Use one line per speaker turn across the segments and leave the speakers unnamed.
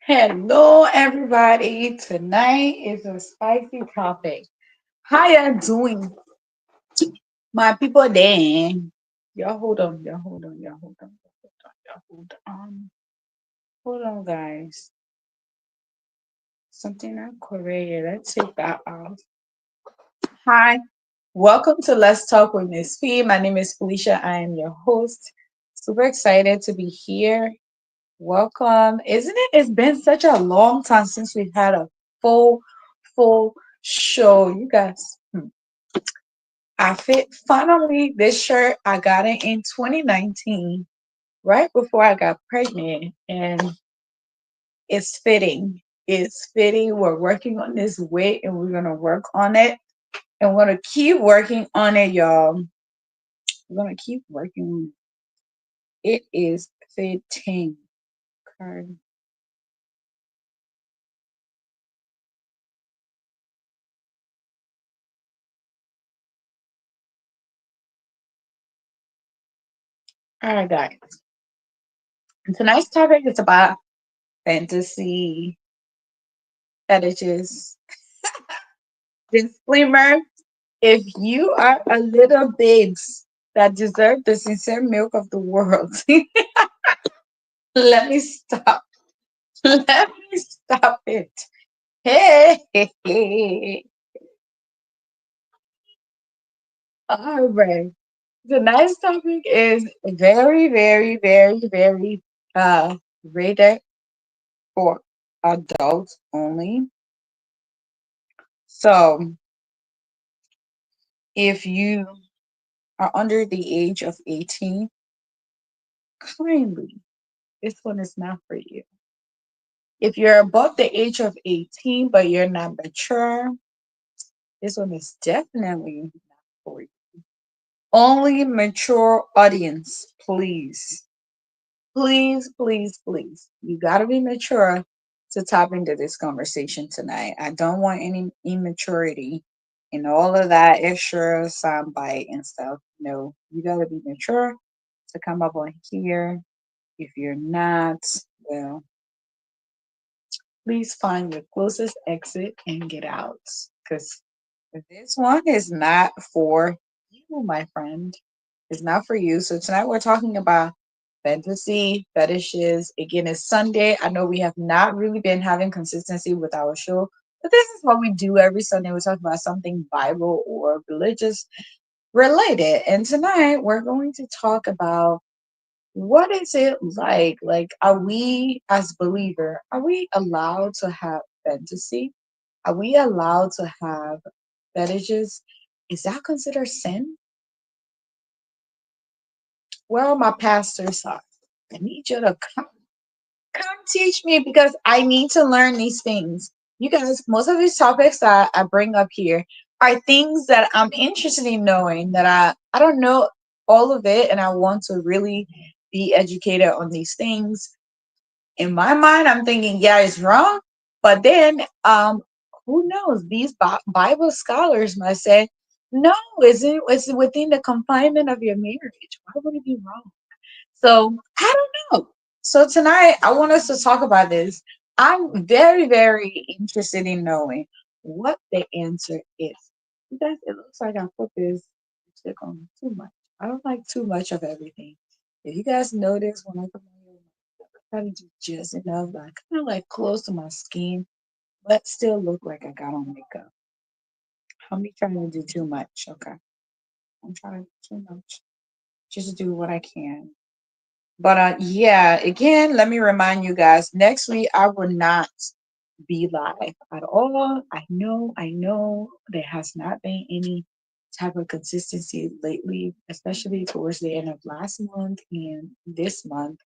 Hello, everybody. Tonight is a spicy topic. How you doing, my people? There, y'all hold on, y'all hold on, y'all hold on, y'all hold on, hold on, guys. Something not correct. Let's take that out. Hi, welcome to Let's Talk with Miss Fee. My name is Felicia. I am your host. Super excited to be here. Welcome. Isn't it? It's been such a long time since we've had a full, full show. You guys, I fit finally this shirt. I got it in 2019, right before I got pregnant, and it's fitting. It's fitting. We're working on this weight, and we're gonna work on it, and we're gonna keep working on it, y'all. We're gonna keep working on it. It is fitting. Okay. All right, guys. Tonight's topic is about fantasy fetishes. Disclaimer: if you are a little babes that deserve the sincere milk of the world, let me stop. Let me stop it. Hey, hey, hey. All right. Tonight's topic is very, very, very, very rated for adults only. So if you are under the age of 18, kindly, this one is not for you. If you're above the age of 18 but you're not mature, this one is definitely not for you. Only mature audience, please. Please, please, please. You gotta be mature to tap into this conversation tonight. I don't want any immaturity and all of that extra soundbite and stuff. No, you gotta be mature to come up on here. If you're not, well, please find your closest exit and get out. Because this one is not for you, my friend. It's not for you. So tonight we're talking about fantasy fetishes. Again, it's Sunday. I know we have not really been having consistency with our show, but this is what we do every Sunday. We talk about something Bible or religious related. And tonight we're going to talk about what is it like? Like, are we as believer, are we allowed to have fantasy? Are we allowed to have fetishes? Is that considered sin? Well, my pastors are. I need you to come teach me because I need to learn these things. You guys, most of these topics that I bring up here are things that I'm interested in knowing that I don't know all of it and I want to really be educated on these things. In my mind, I'm thinking, yeah, it's wrong. But then, who knows? These Bible scholars might say, no, it's within the confinement of your marriage. Why would it be wrong? So I don't know. So tonight, I want us to talk about this. I'm very, very interested in knowing what the answer is. You guys, it looks like I put this lipstick on too much. I don't like too much of everything. If you guys notice when I come on here, I try to do just enough, like kind of like close to my skin, but still look like I got on makeup. I'm be trying to do too much. Okay, I'm trying too much. Just do what I can. But yeah, again, let me remind you guys, next week I will not be live at all. I know there has not been any type of consistency lately, especially towards the end of last month and this month.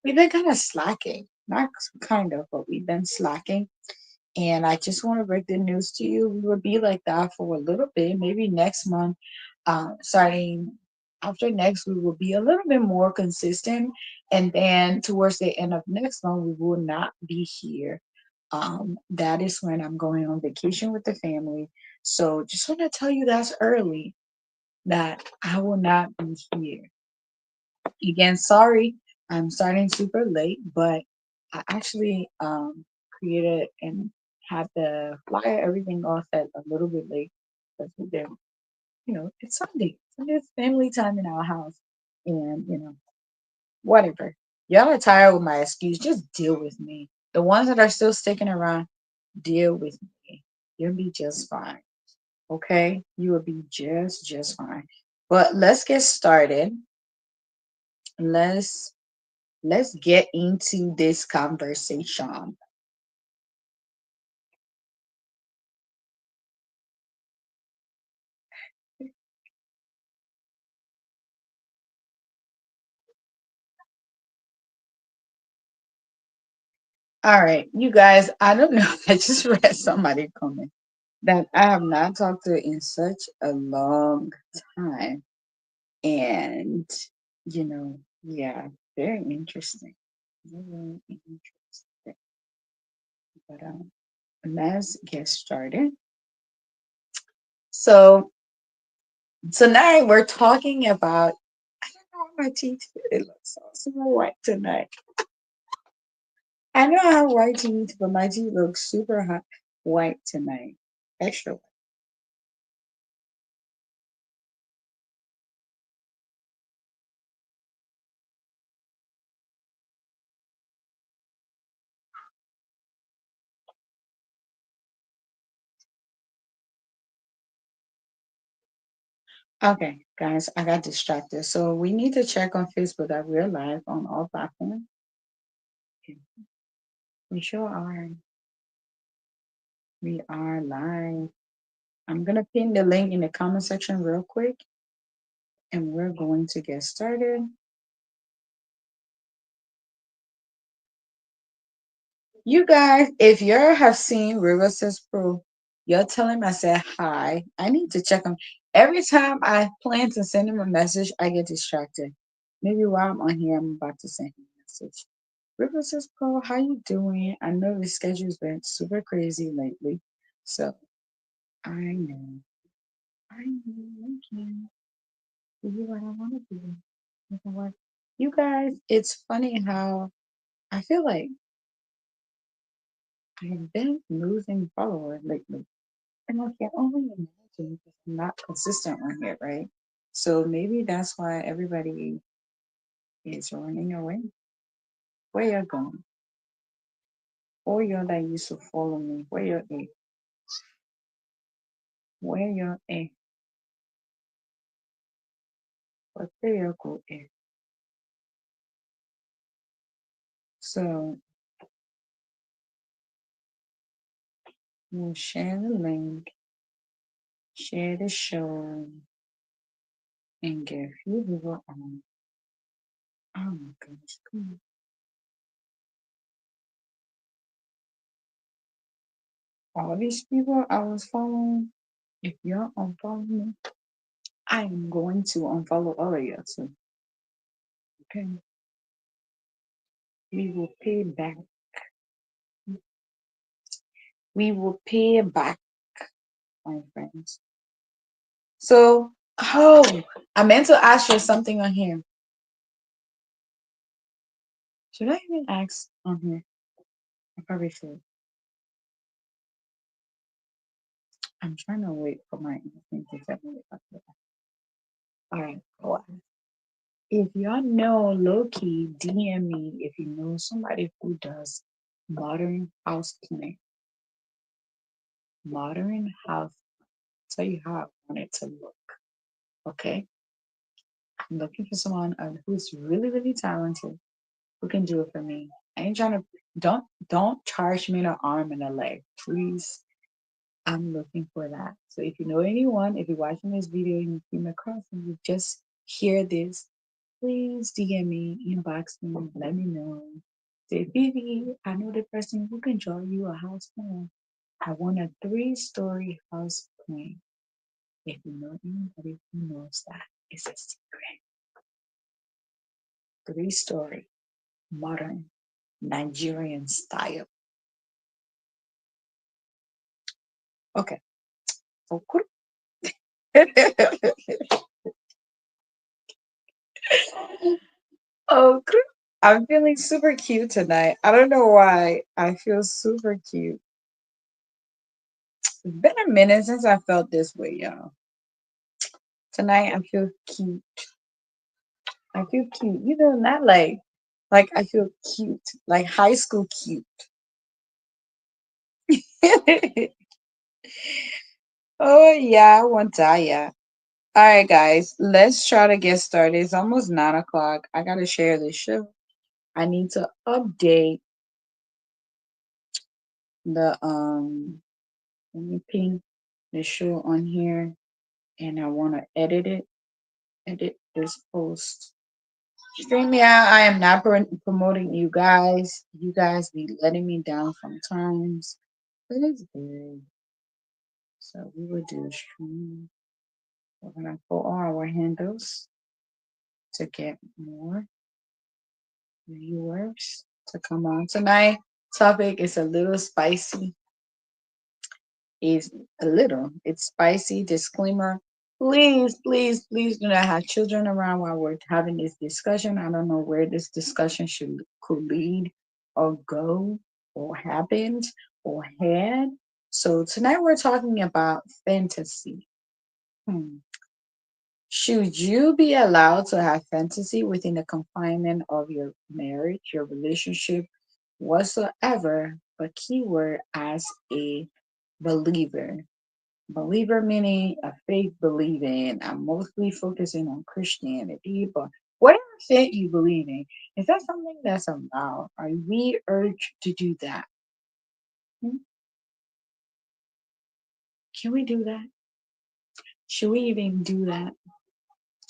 We've been kind of slacking. Not kind of, but we've been slacking. And I just want to break the news to you. We will be like that for a little bit. Maybe next month, starting after next, we will be a little bit more consistent. And then towards the end of next month, we will not be here. That is when I'm going on vacation with the family. So just want to tell you that's early that I will not be here. Again, sorry, I'm starting super late, but I actually created and had the flyer, everything all set a little bit late because they're, it's Sunday. Sunday's family time in our house. And, whatever. Y'all are tired with my excuse. Just deal with me. The ones that are still sticking around, deal with me. You'll be just fine. Okay? You will be just fine. But let's get started. Let's let's get into this conversation. All right, you guys, I don't know. I just read somebody comment that I have not talked to in such a long time. And, yeah, very interesting. Very interesting. But let's get started. So tonight we're talking about, I don't know why my teeth, it looks so white tonight. I know I have white teeth, but my teeth look super hot, white tonight. Extra white. Okay, guys, I got distracted. So we need to check on Facebook that we're live on all platforms. Okay, we sure are. We are live. I'm gonna pin the link in the comment section real quick, and we're going to get started. You guys, if you have seen River Says Pro, you're telling me I said hi. I need to check them. Every time I plan to send him a message, I get distracted. Maybe while I'm on here, I'm about to send him a message. River Says Pro, how you doing? I know the schedule's been super crazy lately. So I know. I know I can do what I want to do. You know what? You guys, it's funny how I feel like I've been losing followers lately. And I can only imagine if I'm not consistent on here, right? So maybe that's why everybody is running away. Where you going? Or you that used to follow me. Where you at? Where you at? But there you go. So we'll share the link, share the show, and get a few people on. Oh my goodness. Come on. All these people I was following, if y'all unfollow me, I am going to unfollow all of you too. Okay. We will pay back. We will pay back, my friends. So, oh, I meant to ask you something on here. Should I even ask on here? I probably should. I'm trying to wait for my instinct to tell me about that. All right, go on. If y'all know Loki, DM me if you know somebody who does modern house cleaning. Modern house. Tell you how I want it to look. Okay. I'm looking for someone who's really talented who can do it for me. I ain't trying to don't charge me an arm and a leg. Please. I'm looking for that. So if you know anyone, if you're watching this video and you came across and you just hear this, please DM me, inbox me, let me know. Say, Vivi, I know the person who can draw you a house plan. I want a 3-story house plan. If you know anybody who knows that, it's a secret. 3-story, modern, Nigerian style. Okay. So, okay. I'm feeling super cute tonight. I don't know why. I feel super cute. It's been a minute since I felt this way, y'all. Tonight I feel cute. I feel cute. You know, not like I feel cute, like high school cute. Oh yeah, I want to, yeah. All right, guys, let's try to get started. It's almost 9 o'clock. I gotta share this show. I need to update the let me ping the show on here, and I want to edit it. Edit this post. Stream me out. I am not promoting you guys. You guys be letting me down sometimes, but it's good. So we will do a stream. We're gonna put all our handles to get more viewers to come on tonight. Topic is a little spicy. Is a little. It's spicy. Disclaimer. Please, please, please do not have children around while we're having this discussion. I don't know where this discussion could lead or go or happened or had. So tonight we're talking about fantasy. Hmm. Should you be allowed to have fantasy within the confinement of your marriage, your relationship, whatsoever? But keyword as a believer. Believer meaning a faith believing. I'm mostly focusing on Christianity, but whatever faith you believe in, is that something that's allowed? Are we urged to do that? Hmm? Can we do that? Should we even do that?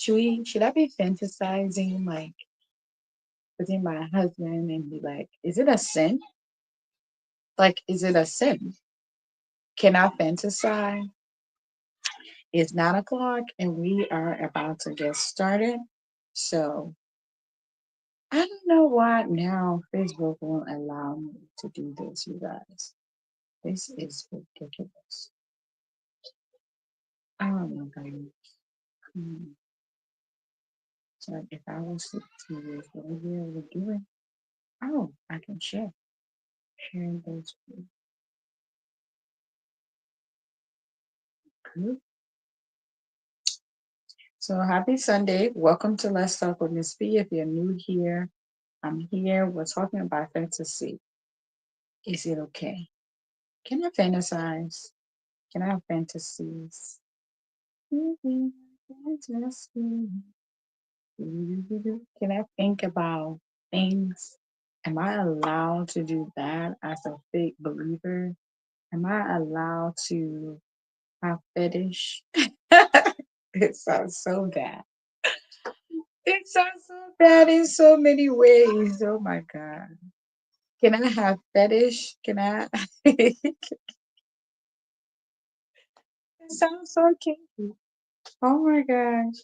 Should I be fantasizing like within my husband and be like, is it a sin? Like, is it a sin? Can I fantasize? It's 9 o'clock and we are about to get started. So I don't know why now Facebook won't allow me to do this, you guys. This is ridiculous. Oh my god. Hmm. So if I was 16 years, what would be able to do it? Oh, I can share. Sharing those group. So happy Sunday. Welcome to Let's Talk with Miss B. If you're new here, I'm here. We're talking about fantasy. Is it okay? Can I fantasize? Can I have fantasies? Fantasy. Can I think about things? Am I allowed to do that as a fake believer? Am I allowed to have fetish? It sounds so bad. It sounds so bad in so many ways. Oh my God. Can I have fetish? Can I? It sounds so kinky. Oh my gosh.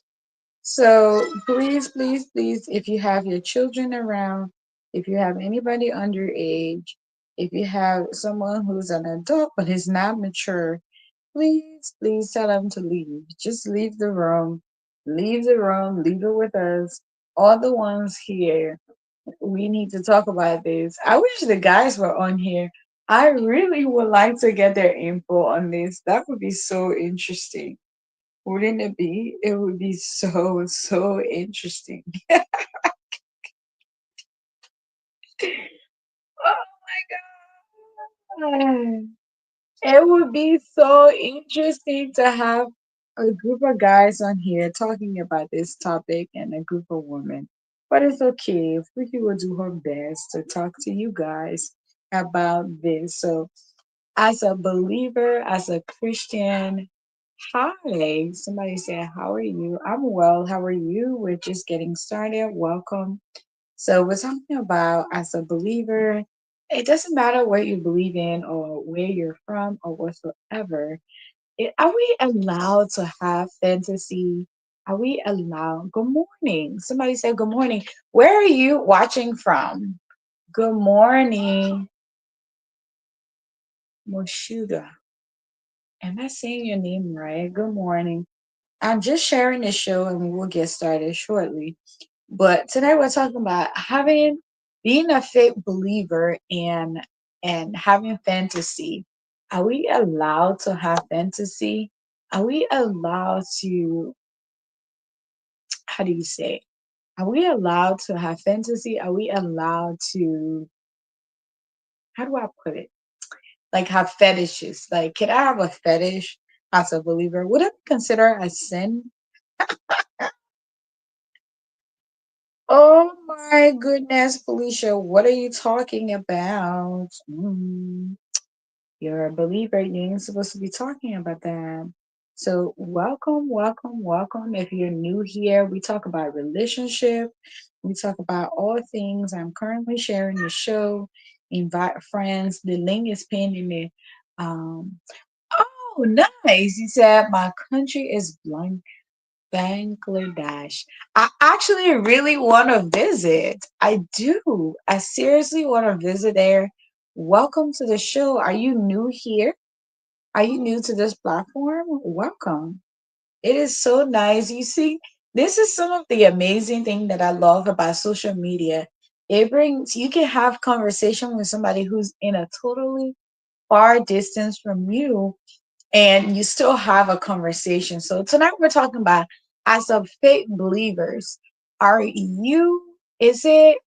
So please, please, please, if you have your children around, if you have anybody underage, if you have someone who's an adult but is not mature, please, please tell them to leave. Just leave the room. Leave the room. Leave it with us. All the ones here. We need to talk about this. I wish the guys were on here. I really would like to get their info on this. That would be so interesting. Wouldn't it be? It would be so, so interesting. Oh my God. It would be so interesting to have a group of guys on here talking about this topic and a group of women. But it's okay. Freaky will do her best to talk to you guys about this. So, as a believer, as a Christian, hi. Somebody said, how are you? I'm well. How are you? We're just getting started. Welcome. So we're talking about as a believer, it doesn't matter what you believe in or where you're from or whatsoever. Are we allowed to have fantasy? Are we allowed? Good morning. Somebody said good morning. Where are you watching from? Good morning, Moshuga. Am I saying your name right? Good morning. I'm just sharing the show and we will get started shortly. But today we're talking about having being a faith believer and having fantasy. Are we allowed to have fantasy? Are we allowed to, how do you say? Are we allowed to have fantasy? Are we allowed to, how do I put it? Like have fetishes. Like, can I have a fetish as a believer? Would it be considered a sin? Oh my goodness, Felicia, what are you talking about? You're a believer. You ain't supposed to be talking about that. So, welcome, welcome, welcome. If you're new here, we talk about relationship. We talk about all things. I'm currently sharing the show. Invite friends. The link is pinned in the um, oh, nice. He said, my country is Bangladesh. I actually really want to visit. I do. I seriously want to visit there. Welcome to the show. Are you new here? Are you new to this platform? Welcome. It is so nice. You see, this is some of the amazing thing that I love about social media. It brings you can have conversation with somebody who's in a totally far distance from you and you still have a conversation. So tonight we're talking about as a faith believers, are you is it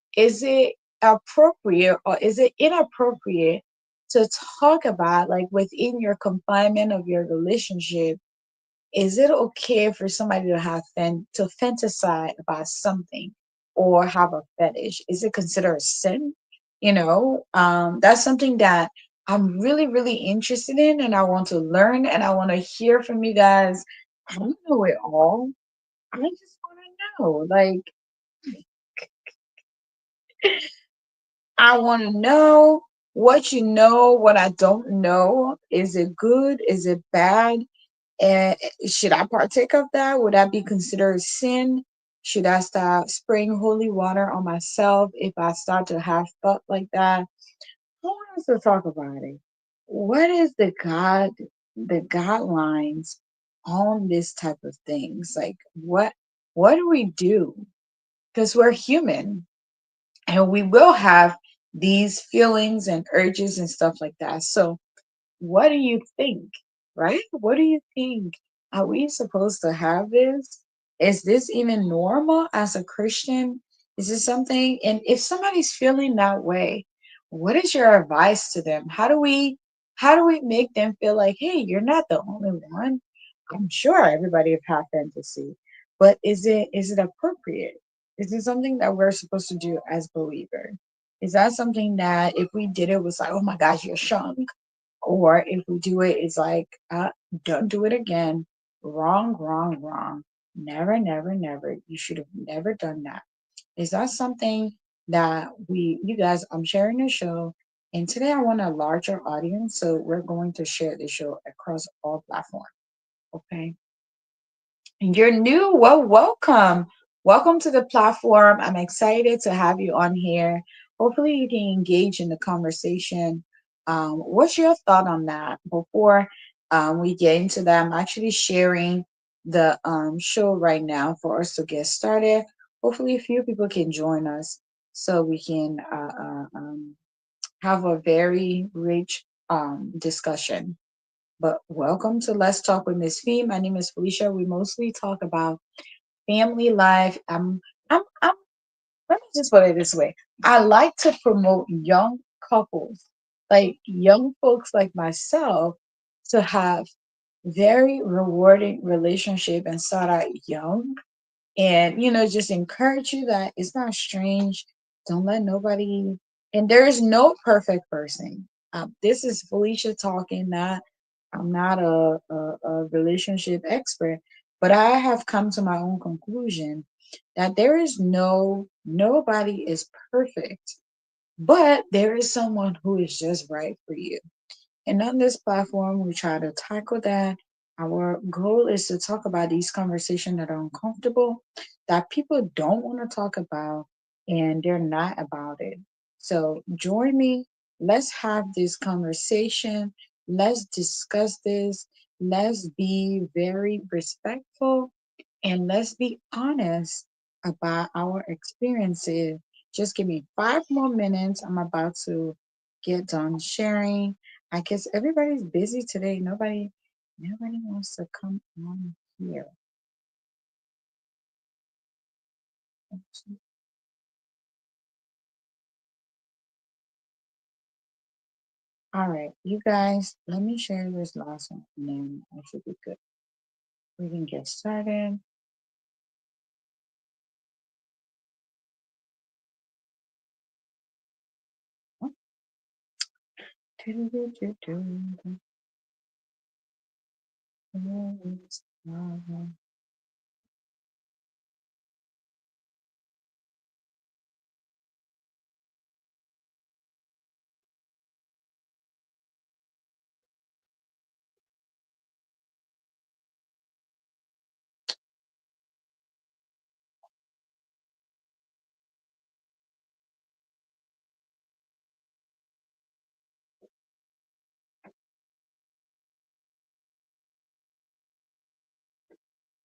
appropriate or is it inappropriate to talk about like within your confinement of your relationship, is it okay for somebody to have to fantasize about something or have a fetish? Is it considered a sin? That's something that I'm really, really interested in, and I want to learn, and I want to hear from you guys. I don't know it all. I just want to know. Like, I want to know what you know, what I don't know. Is it good? Is it bad? And should I partake of that? Would that be considered sin? Should I start spraying holy water on myself if I start to have thought like that? Who wants to talk about it? What is the guidelines on this type of things? Like what do we do? Because we're human and we will have these feelings and urges and stuff like that. So what do you think? Right? What do you think? Are we supposed to have this? Is this even normal as a Christian? Is this something? And if somebody's feeling that way, what is your advice to them? How do we make them feel like, hey, you're not the only one? I'm sure everybody have had fantasy, but is it appropriate? Is it something that we're supposed to do as believer? Is that something that if we did it was like, oh my gosh, you're shrunk? Or if we do it, it's like, don't do it again. Wrong, wrong, wrong. Never, never, never. You should have never done that. Is that something that you guys, I'm sharing the show. And today I want a larger audience. So we're going to share the show across all platforms. Okay. You're new. Well, welcome. Welcome to the platform. I'm excited to have you on here. Hopefully, you can engage in the conversation. What's your thought on that? Before we get into that, I'm actually sharing the show right now for us to get started. Hopefully, a few people can join us so we can have a very rich discussion. But welcome to Let's Talk with Miss Fee. My name is Felicia. We mostly talk about family life. I'm. Let me just put it this way. I like to promote young couples, like young folks like myself, to have very rewarding relationship and start out young and just encourage you that it's not strange. Don't let nobody, and there is no perfect person. This is Felicia talking, not I'm not a relationship expert, but I have come to my own conclusion that there is nobody is perfect, but there is someone who is just right for you. And on this platform, we try to tackle that. Our goal is to talk about these conversations that are uncomfortable, that people don't want to talk about, and they're not about it. So join me. Let's have this conversation. Let's discuss this. Let's be very respectful and let's be honest. about our experiences. Just give me 5 more minutes. I'm about to get done sharing. I guess everybody's busy today. Nobody wants to come on here. All right, you guys, let me share this last one and then I should be good. We can get started.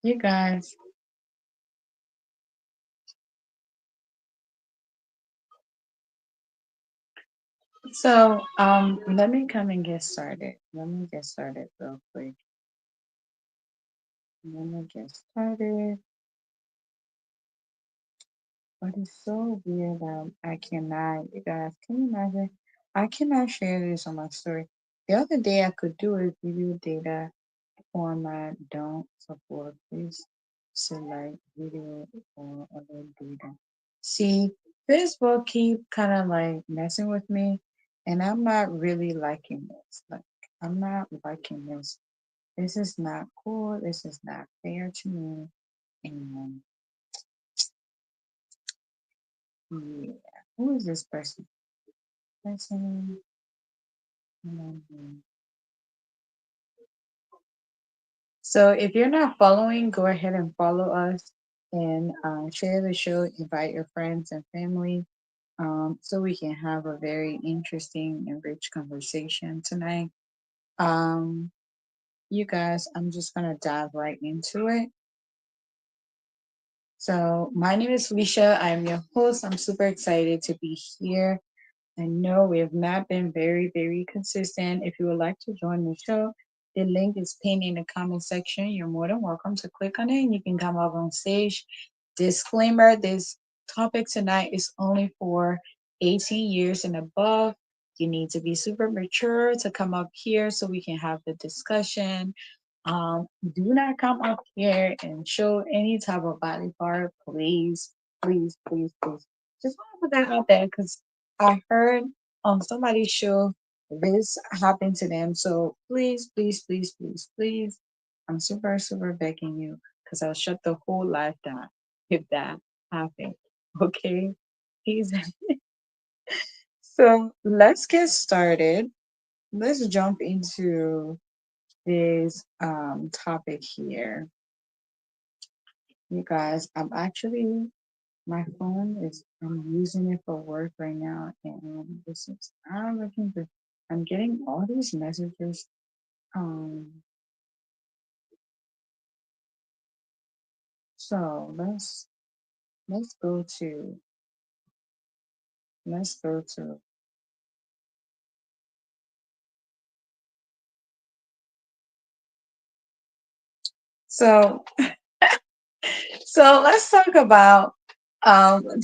You guys, let me come and get started. Let me get started real quick. Let me get started. But it's so weird that I cannot, you guys, can you imagine? I cannot share this on my story. The other day I could do it, video data format don't support. Please select video or other data. See, Facebook keep kind of like messing with me, and I'm not really liking this. Like, I'm not liking this. This is not cool. This is not fair to me. And yeah, who is this person? Person. Mhm. So if you're not following, go ahead and follow us and share the show. Invite your friends and family so we can have a very interesting and rich conversation tonight. Um, you guys, I'm just gonna dive right into it. So my name is Felicia. I'm your host. I'm super excited to be here. I know we have not been very consistent. If you would like to join the show, the link is pinned in the comment section. You're more than welcome to click on it and you can come up on stage. Disclaimer, this topic tonight is only for 18 years and above. You need to be super mature to come up here so we can have the discussion. Do not come up here and show any type of body part, please. Just want to put that out there because I heard on somebody's show this happened to them. So please, I'm super begging you because I'll shut the whole life down if that happened. Okay, he's so let's get started. Let's jump into this topic here. You guys, my phone is, I'm using it for work right now, and this is, I'm looking for, I'm getting all these messages. Um, so let's go to, let's go to, so, so let's talk about,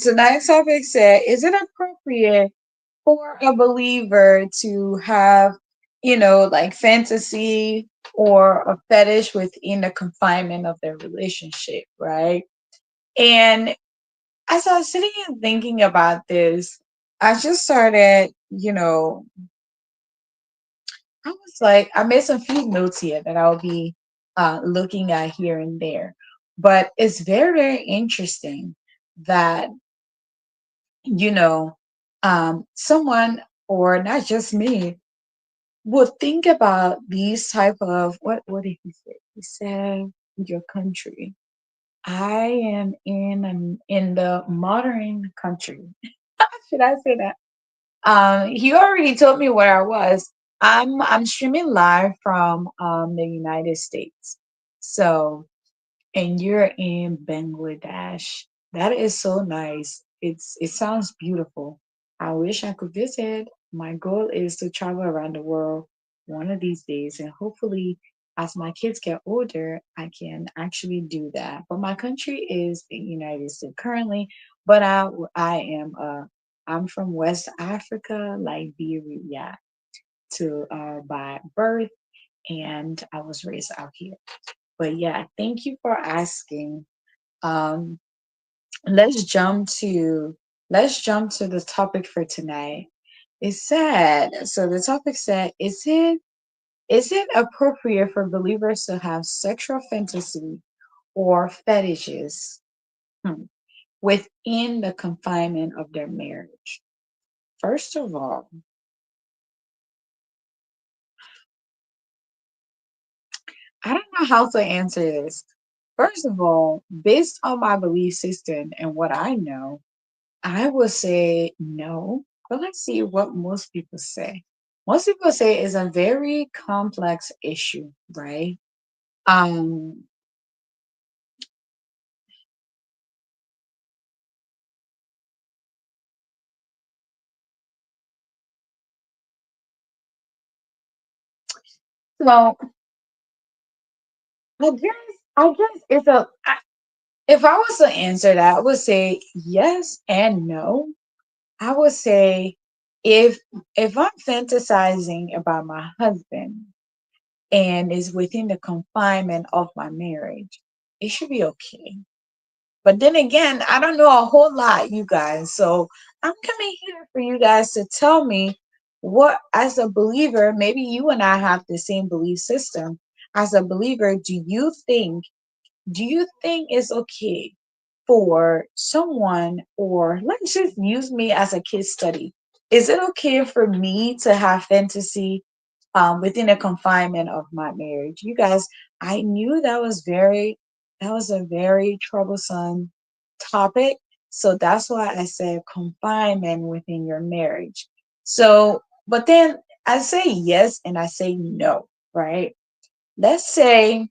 tonight's topic said, is it appropriate for a believer to have, like fantasy or a fetish within the confinement of their relationship, right? And as I was sitting and thinking about this, I just started, I was like, I made some few notes here that I'll be looking at here and there. But it's very interesting that, you know, someone, or not just me, would think about these type of, what did he say? He said, your country. I am in the modern country. Should I say that? He already told me where I was. I'm streaming live from the United States. So, and you're in Bangladesh. That is so nice. It sounds beautiful. I wish I could visit. My goal is to travel around the world one of these days, and hopefully, as my kids get older, I can actually do that. But my country is the United States currently, but I'm from West Africa, Liberia, to by birth, and I was raised out here. But yeah, thank you for asking. Um, let's jump to let's jump to the topic for tonight. It said, so the topic said, is it appropriate for believers to have sexual fantasy or fetishes, hmm, within the confinement of their marriage? First of all, I don't know how to answer this. First of all, based on my belief system and what I know, I would say no, but let's see what most people say. Most people say it's a very complex issue, right? Um, so I guess if I was to answer that, I would say yes and no. I would say if if I'm fantasizing about my husband and is within the confinement of my marriage, it should be okay. But then again, I don't know a whole lot, you guys. So I'm coming here for you guys to tell me what, as a believer, maybe you and I have the same belief system. As a believer, do you think it's okay for someone, or let's just use me as a case study? Is it okay for me to have fantasy within the confinement of my marriage? You guys, I knew that was a very troublesome topic. So that's why I said confinement within your marriage. So, but then I say yes and I say no, right? Let's say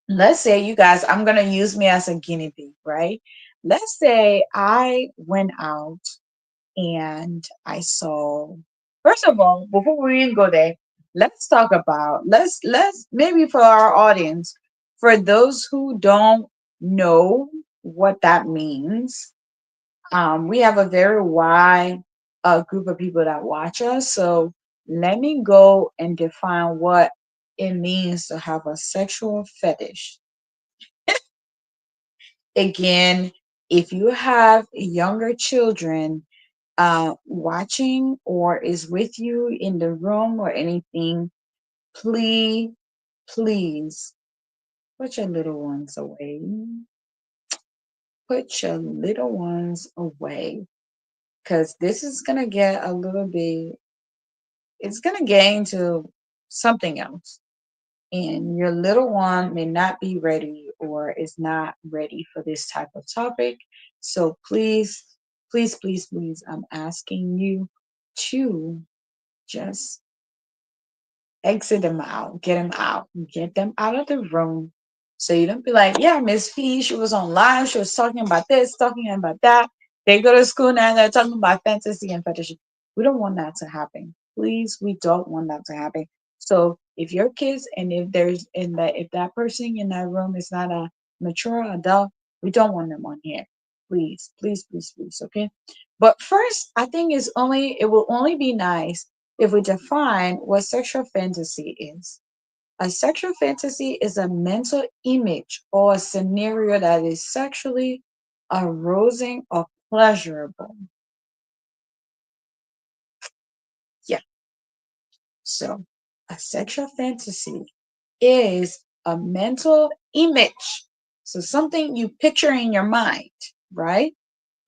let's say you guys, I'm going to use me as a guinea pig, right? Let's say I went out and I saw, first of all, before we even go there, let's talk about, let's maybe for our audience, for those who don't know what that means, we have a very wide group of people that watch us. So let me go and define what it means to have a sexual fetish. Again, if you have younger children watching or is with you in the room or anything, please, please put your little ones away. Put your little ones away, because this is going to get a little bit, it's going to get into something else. And your little one may not be ready or is not ready for this type of topic. So please, please, please, please, I'm asking you to just exit them out, get them out of the room. So you don't be like, yeah, Miss Fee, she was on live, she was talking about this, talking about that. They go to school now and they're talking about fantasy and fetish. We don't want that to happen. Please, we don't want that to happen. So if your kids and if that person in that room is not a mature adult, we don't want them on here. Please, please, please, please. Okay. But first, I think it will only be nice if we define what sexual fantasy is. A sexual fantasy is a mental image or a scenario that is sexually arousing or pleasurable. Yeah. So a sexual fantasy is a mental image. So something you picture in your mind, right?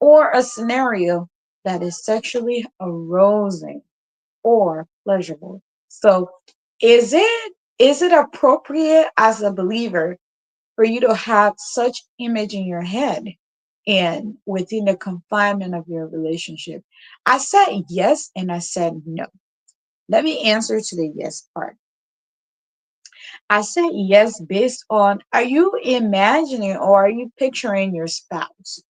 Or a scenario that is sexually arousing or pleasurable. So is it appropriate as a believer for you to have such image in your head and within the confinement of your relationship? I said yes and I said no. Let me answer to the yes part. I said yes based on, are you imagining or are you picturing your spouse?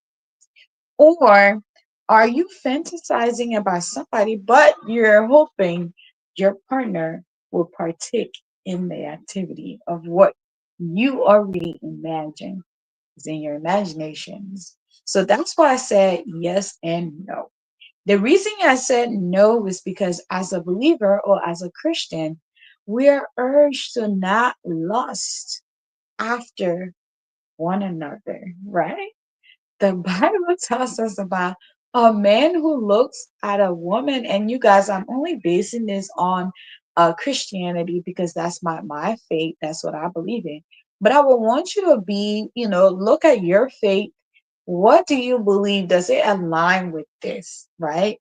Or are you fantasizing about somebody, but you're hoping your partner will partake in the activity of what you already imagine is in your imaginations? So that's why I said yes and no. The reason I said no was because as a believer or as a Christian, we are urged to not lust after one another, right? The Bible tells us about a man who looks at a woman, and you guys, I'm only basing this on Christianity because that's my faith. That's what I believe in. But I would want you to be, look at your faith. What do you believe? Does it align with this, right?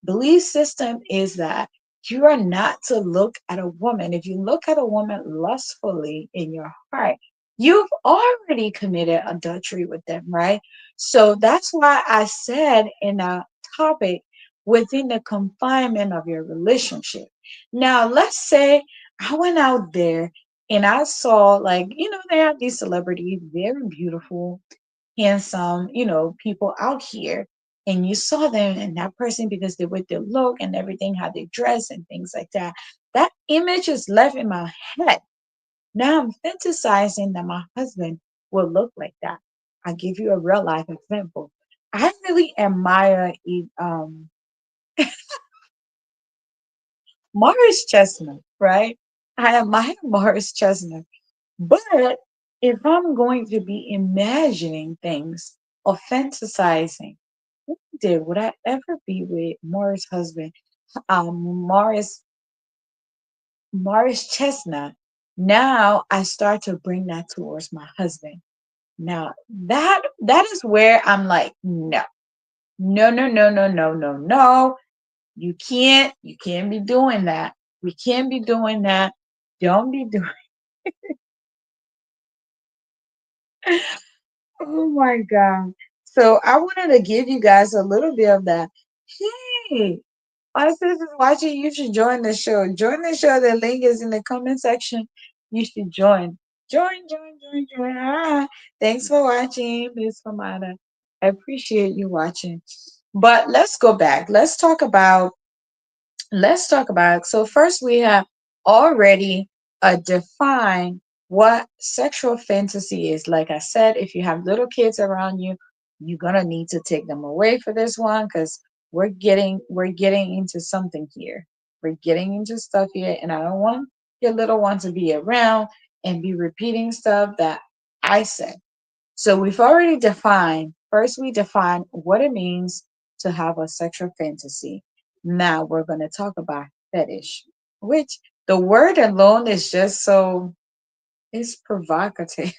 Belief system is that you are not to look at a woman. If you look at a woman lustfully in your heart, you've already committed adultery with them, right? So that's why I said in a topic within the confinement of your relationship. Now, let's say I went out there and I saw, like, they have these celebrities, very beautiful, handsome, people out here, and you saw them and that person because they with their look and everything, how they dress and things like that. That image is left in my head. Now I'm fantasizing that my husband will look like that. I'll give you a real life example. I really admire Morris Chestnut, right? I admire Morris Chestnut. But if I'm going to be imagining things or fantasizing, would I ever be with Morris' husband, Morris Chestnut? Now I start to bring that towards my husband. Now that is where I'm like, no, no, no, no, no, no, no, no. You can't be doing that. We can't be doing that. Don't be doing. Oh my God. So I wanted to give you guys a little bit of that. Hey, my sister's watching. You should join the show. Join the show. The link is in the comment section. You should join. Join, join, join, join. Thanks for watching, Miss Famada. I appreciate you watching. But let's go back. Let's talk about, so first we have already defined what sexual fantasy is. Like I said, if you have little kids around you, you're gonna need to take them away for this one because we're getting into something here. We're getting into stuff here, and I don't want your little one to be around and be repeating stuff that I said. So we've already defined, first we define what it means to have a sexual fantasy. Now we're going to talk about fetish, which the word alone is just so, it's provocative.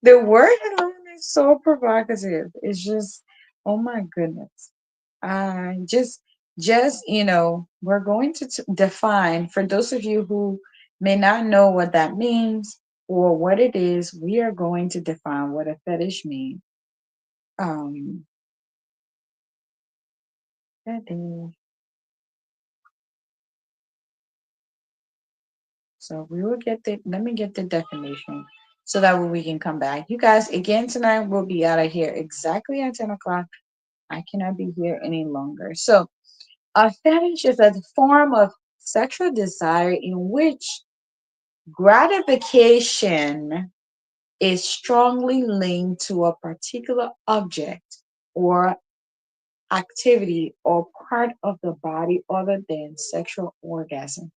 The word alone is so provocative. It's just, oh my goodness. Just we're going to define, for those of you who may not know what that means or what it is, we are going to define what a fetish means. Um, fetish. So we will let me get the definition so that way we can come back. You guys, again, tonight we'll be out of here exactly at 10 o'clock. I cannot be here any longer. So a fetish is a form of sexual desire in which gratification is strongly linked to a particular object or activity or part of the body other than sexual orgasm.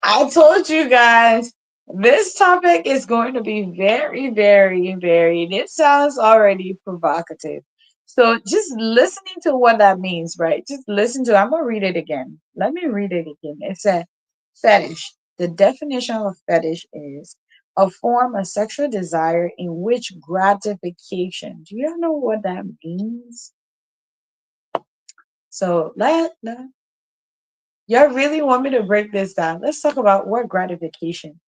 I told you guys this topic is going to be very, very, very, it sounds already provocative. So just listening to what that means, right? Just listen to it. I'm going to read it again. Let me read it again. It said fetish. The definition of fetish is a form of sexual desire in which gratification. Do you know what that means? So y'all really want me to break this down? Let's talk about what gratification.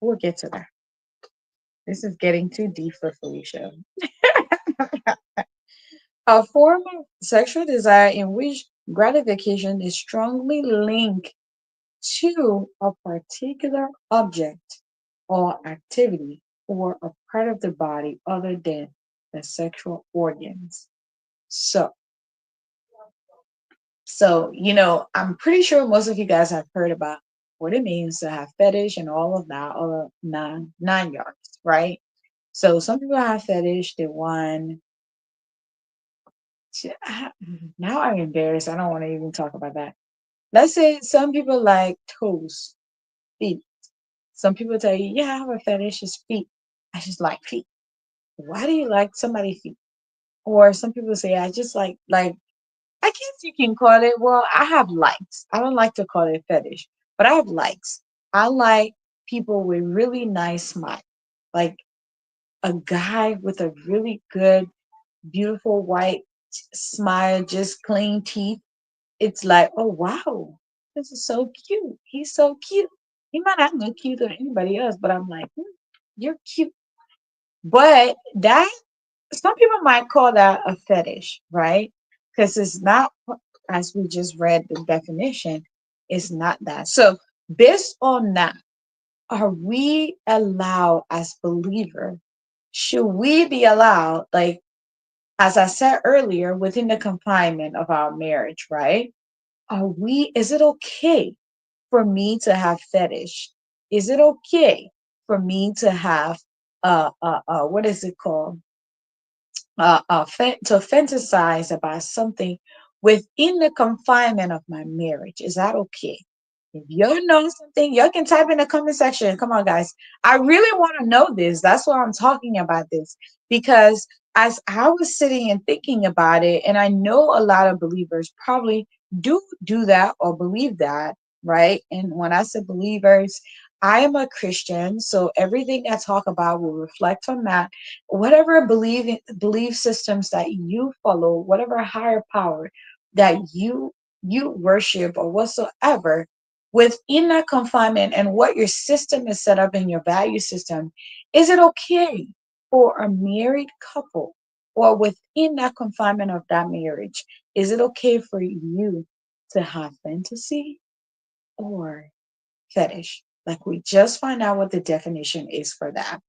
We'll get to that. This is getting too deep for Felicia. A form of sexual desire in which gratification is strongly linked to a particular object or activity or a part of the body other than the sexual organs. So, I'm pretty sure most of you guys have heard about what it means to have fetish and all of that, all the nine yards, right? So some people have fetish, they want to, now I'm embarrassed. I don't want to even talk about that. Let's say some people like toes, feet. Some people tell you, yeah, I have a fetish, is feet. I just like feet. Why do you like somebody's feet? Or some people say, I just like I guess you can call it, well, I have likes. I don't like to call it fetish, but I have likes. I like people with really nice smile. Like a guy with a really good, beautiful white smile, just clean teeth. It's like, oh wow, this is so cute. He's so cute. He might not look cute than anybody else, but I'm like, you're cute. But that some people might call that a fetish, right? Because it's not, as we just read the definition, it's not that. So, based on that, are we allowed as believer? Should we be allowed, like as I said earlier, within the confinement of our marriage, right? Is it okay for me to have fetish? Is it okay for me to have what is it called? To fantasize about something within the confinement of my marriage. Is that okay? If you know something, you can type in the comment section. Come on, guys. I really want to know this. That's why I'm talking about this. Because as I was sitting and thinking about it, and I know a lot of believers probably do that or believe that, right? And when I say believers, I am a Christian, so everything I talk about will reflect on that. Whatever belief systems that you follow, whatever higher power that you worship or whatsoever, within that confinement and what your system is set up in your value system, is it okay for a married couple or within that confinement of that marriage, is it okay for you to have fantasy or fetish? Like we just find out what the definition is for that.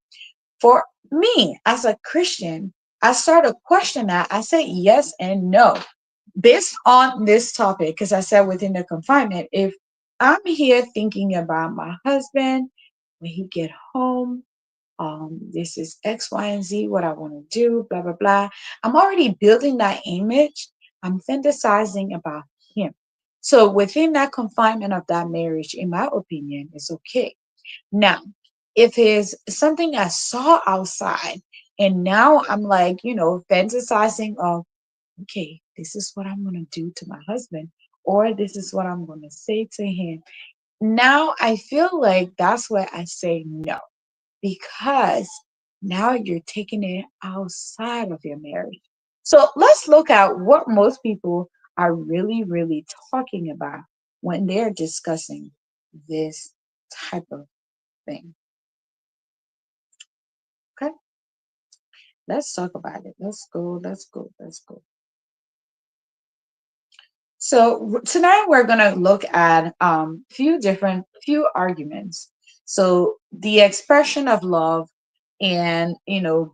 For me, as a Christian, I started questioning that. I said yes and no based on this topic, because I said within the confinement, if I'm here thinking about my husband when he get home, this is X, Y, and Z, what I want to do, blah, blah, blah. I'm already building that image. I'm fantasizing about him. So within that confinement of that marriage, in my opinion, it's okay. Now, if it's something I saw outside and now I'm like, fantasizing of, okay, this is what I'm going to do to my husband, or this is what I'm going to say to him. Now I feel like that's where I say no, because now you're taking it outside of your marriage. So let's look at what most people are really, really talking about when they're discussing this type of thing. Okay, let's talk about it. Let's go, let's go, let's go. So tonight we're gonna look at few arguments. So the expression of love, and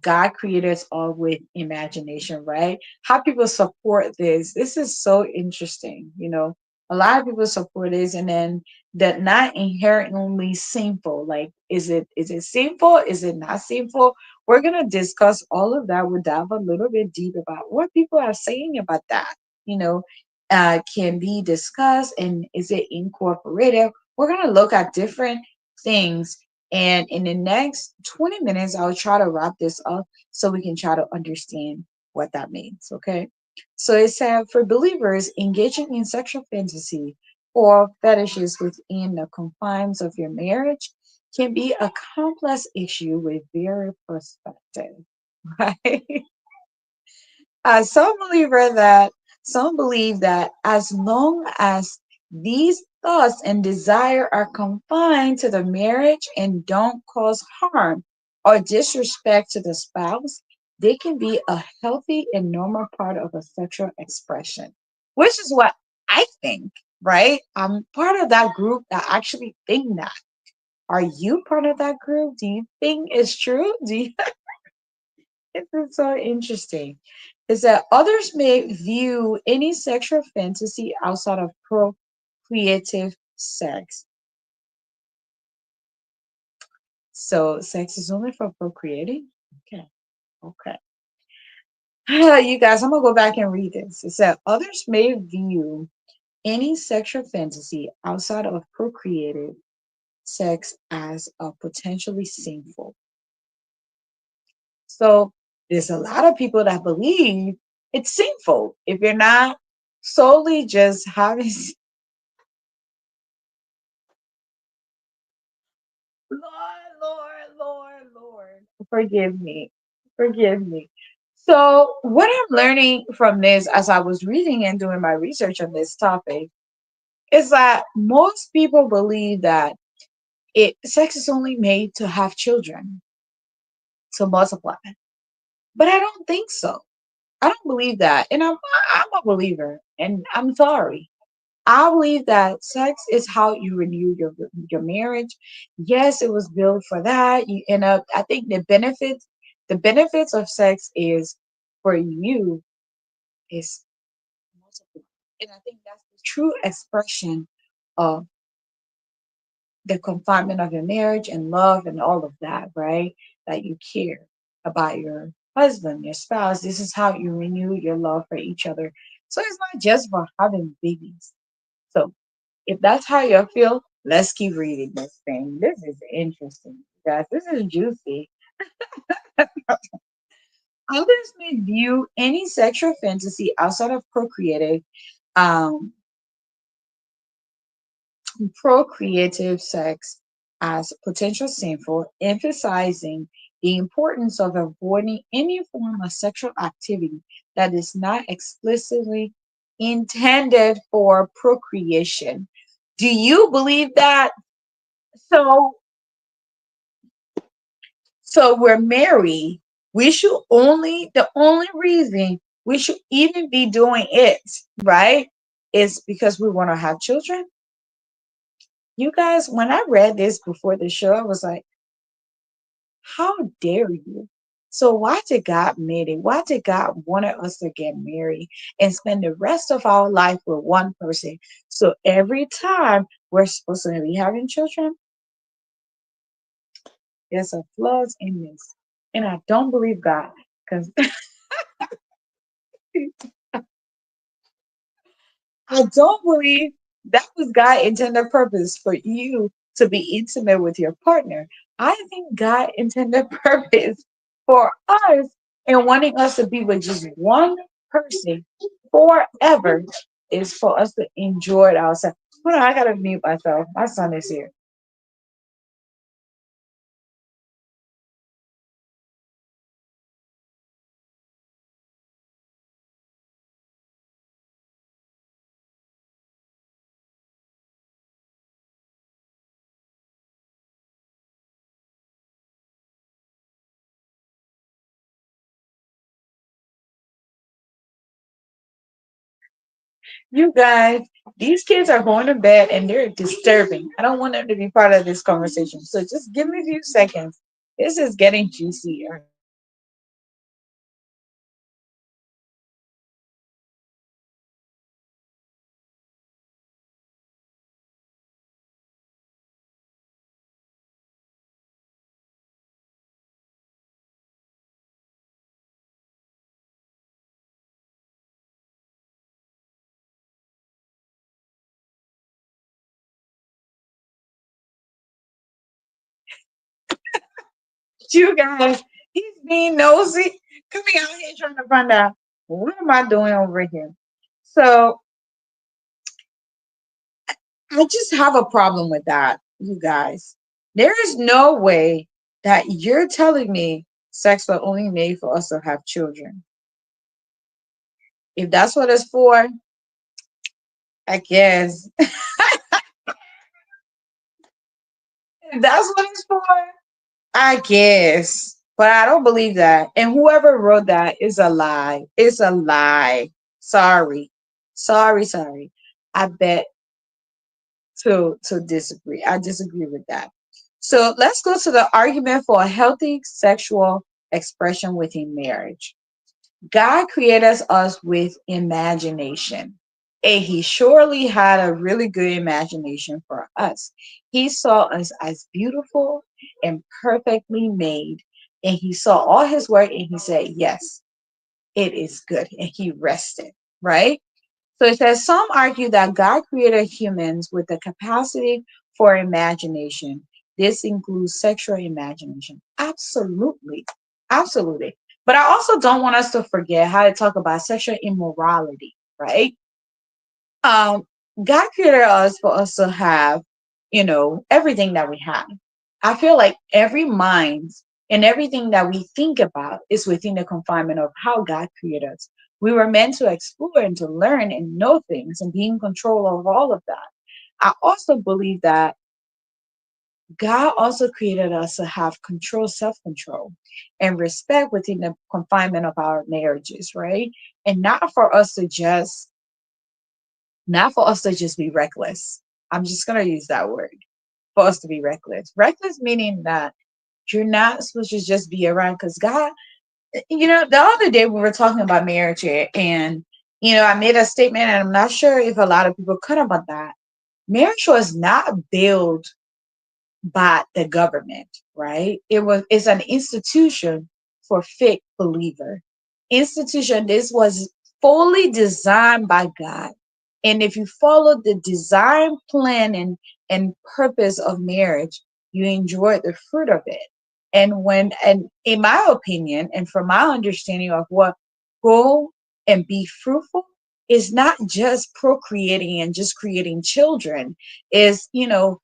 God created us all with imagination, right? How people support this. This is so interesting. A lot of people support this, and then that not inherently sinful. Like, is it sinful? Is it not sinful? We're gonna discuss all of that. We'll dive a little bit deep about what people are saying about that. You know, can be discussed, and is it incorporated? We're going to look at different things. And in the next 20 minutes, I'll try to wrap this up so we can try to understand what that means. Okay. So it said for believers, engaging in sexual fantasy or fetishes within the confines of your marriage can be a complex issue with various perspectives, right? Some some believe that as long as these thoughts and desire are confined to the marriage and don't cause harm or disrespect to the spouse, they can be a healthy and normal part of a sexual expression, which is what I think, right? I'm part of that group that actually think that. Are you part of that group? Do you think it's true? Do you? This is so interesting. Is that others may view any sexual fantasy outside of procreative sex. So sex is only for procreating? Okay, okay. You guys, I'm gonna go back and read this. It said others may view any sexual fantasy outside of procreative sex as a potentially sinful. So there's a lot of people that believe it's sinful if you're not solely just having Lord, Lord, Lord, Lord. Forgive me. Forgive me. So what I'm learning from this as I was reading and doing my research on this topic is that most people believe that sex is only made to have children, to multiply. But I don't think so. I don't believe that. And I'm a believer and I'm sorry. I believe that sex is how you renew your marriage. Yes, it was built for that. You end up I think the benefits of sex is for you is multiple. And I think that's the true expression of the confinement of your marriage and love and all of that, right? That you care about your husband, your spouse. This is how you renew your love for each other. So it's not just for having babies. So if that's how you feel, let's keep reading this thing. This is interesting, guys. This is juicy. Others may view any sexual fantasy outside of um, procreative sex as potential sinful, emphasizing the importance of avoiding any form of sexual activity that is not explicitly intended for procreation. Do you believe that? So, so we're married. We should the only reason we should even be doing it, right, is because we want to have children. You guys, when I read this before the show, I was like, how dare you? So why did God made it? Why did God wanted us to get married and spend the rest of our life with one person? So every time we're supposed to be having children, there's a flaws in this. And I don't believe God. Because I don't believe that was God intended purpose for you to be intimate with your partner. I think God intended purpose for us and wanting us to be with just one person forever is for us to enjoy it ourselves. Hold on, I gotta mute myself. My son is here. You guys, these kids are going to bed and they're disturbing. I don't want them to be part of this conversation. So just give me a few seconds. This is getting juicy. You guys, he's being nosy, coming out here trying to find out what am I doing over here. So I just have a problem with that, you guys. There is no way that you're telling me sex was only made for us to have children. If that's what it's for, I guess. If that's what it's for, I guess. But I don't believe that. And whoever wrote that is a lie. It's a lie. Sorry. Sorry, sorry. I bet to disagree. I disagree with that. So let's go to the argument for a healthy sexual expression within marriage. God created us with imagination. And he surely had a really good imagination for us. He saw us as beautiful and perfectly made. And he saw all his work and he said, yes, it is good. And he rested, right? So it says some argue that God created humans with the capacity for imagination. This includes sexual imagination. Absolutely. Absolutely. But I also don't want us to forget how to talk about sexual immorality, right? um God created us for us to have, everything that we have. I feel like every mind and everything that we think about is within the confinement of how God created us. We were meant to explore and to learn and know things and be in control of all of that. I also believe that God also created us to have control, self-control, and respect within the confinement of our marriages, right? And not for us to just be reckless. I'm just going to use that word, for us to be reckless. Reckless meaning that you're not supposed to just be around because God, the other day we were talking about marriage here, and, I made a statement, and I'm not sure if a lot of people could about that. Marriage was not built by the government, right? It's an institution for fake believer. Institution, this was fully designed by God. And if you follow the design plan and purpose of marriage, you enjoy the fruit of it. And in my opinion, and from my understanding of what go and be fruitful is not just procreating and just creating children, is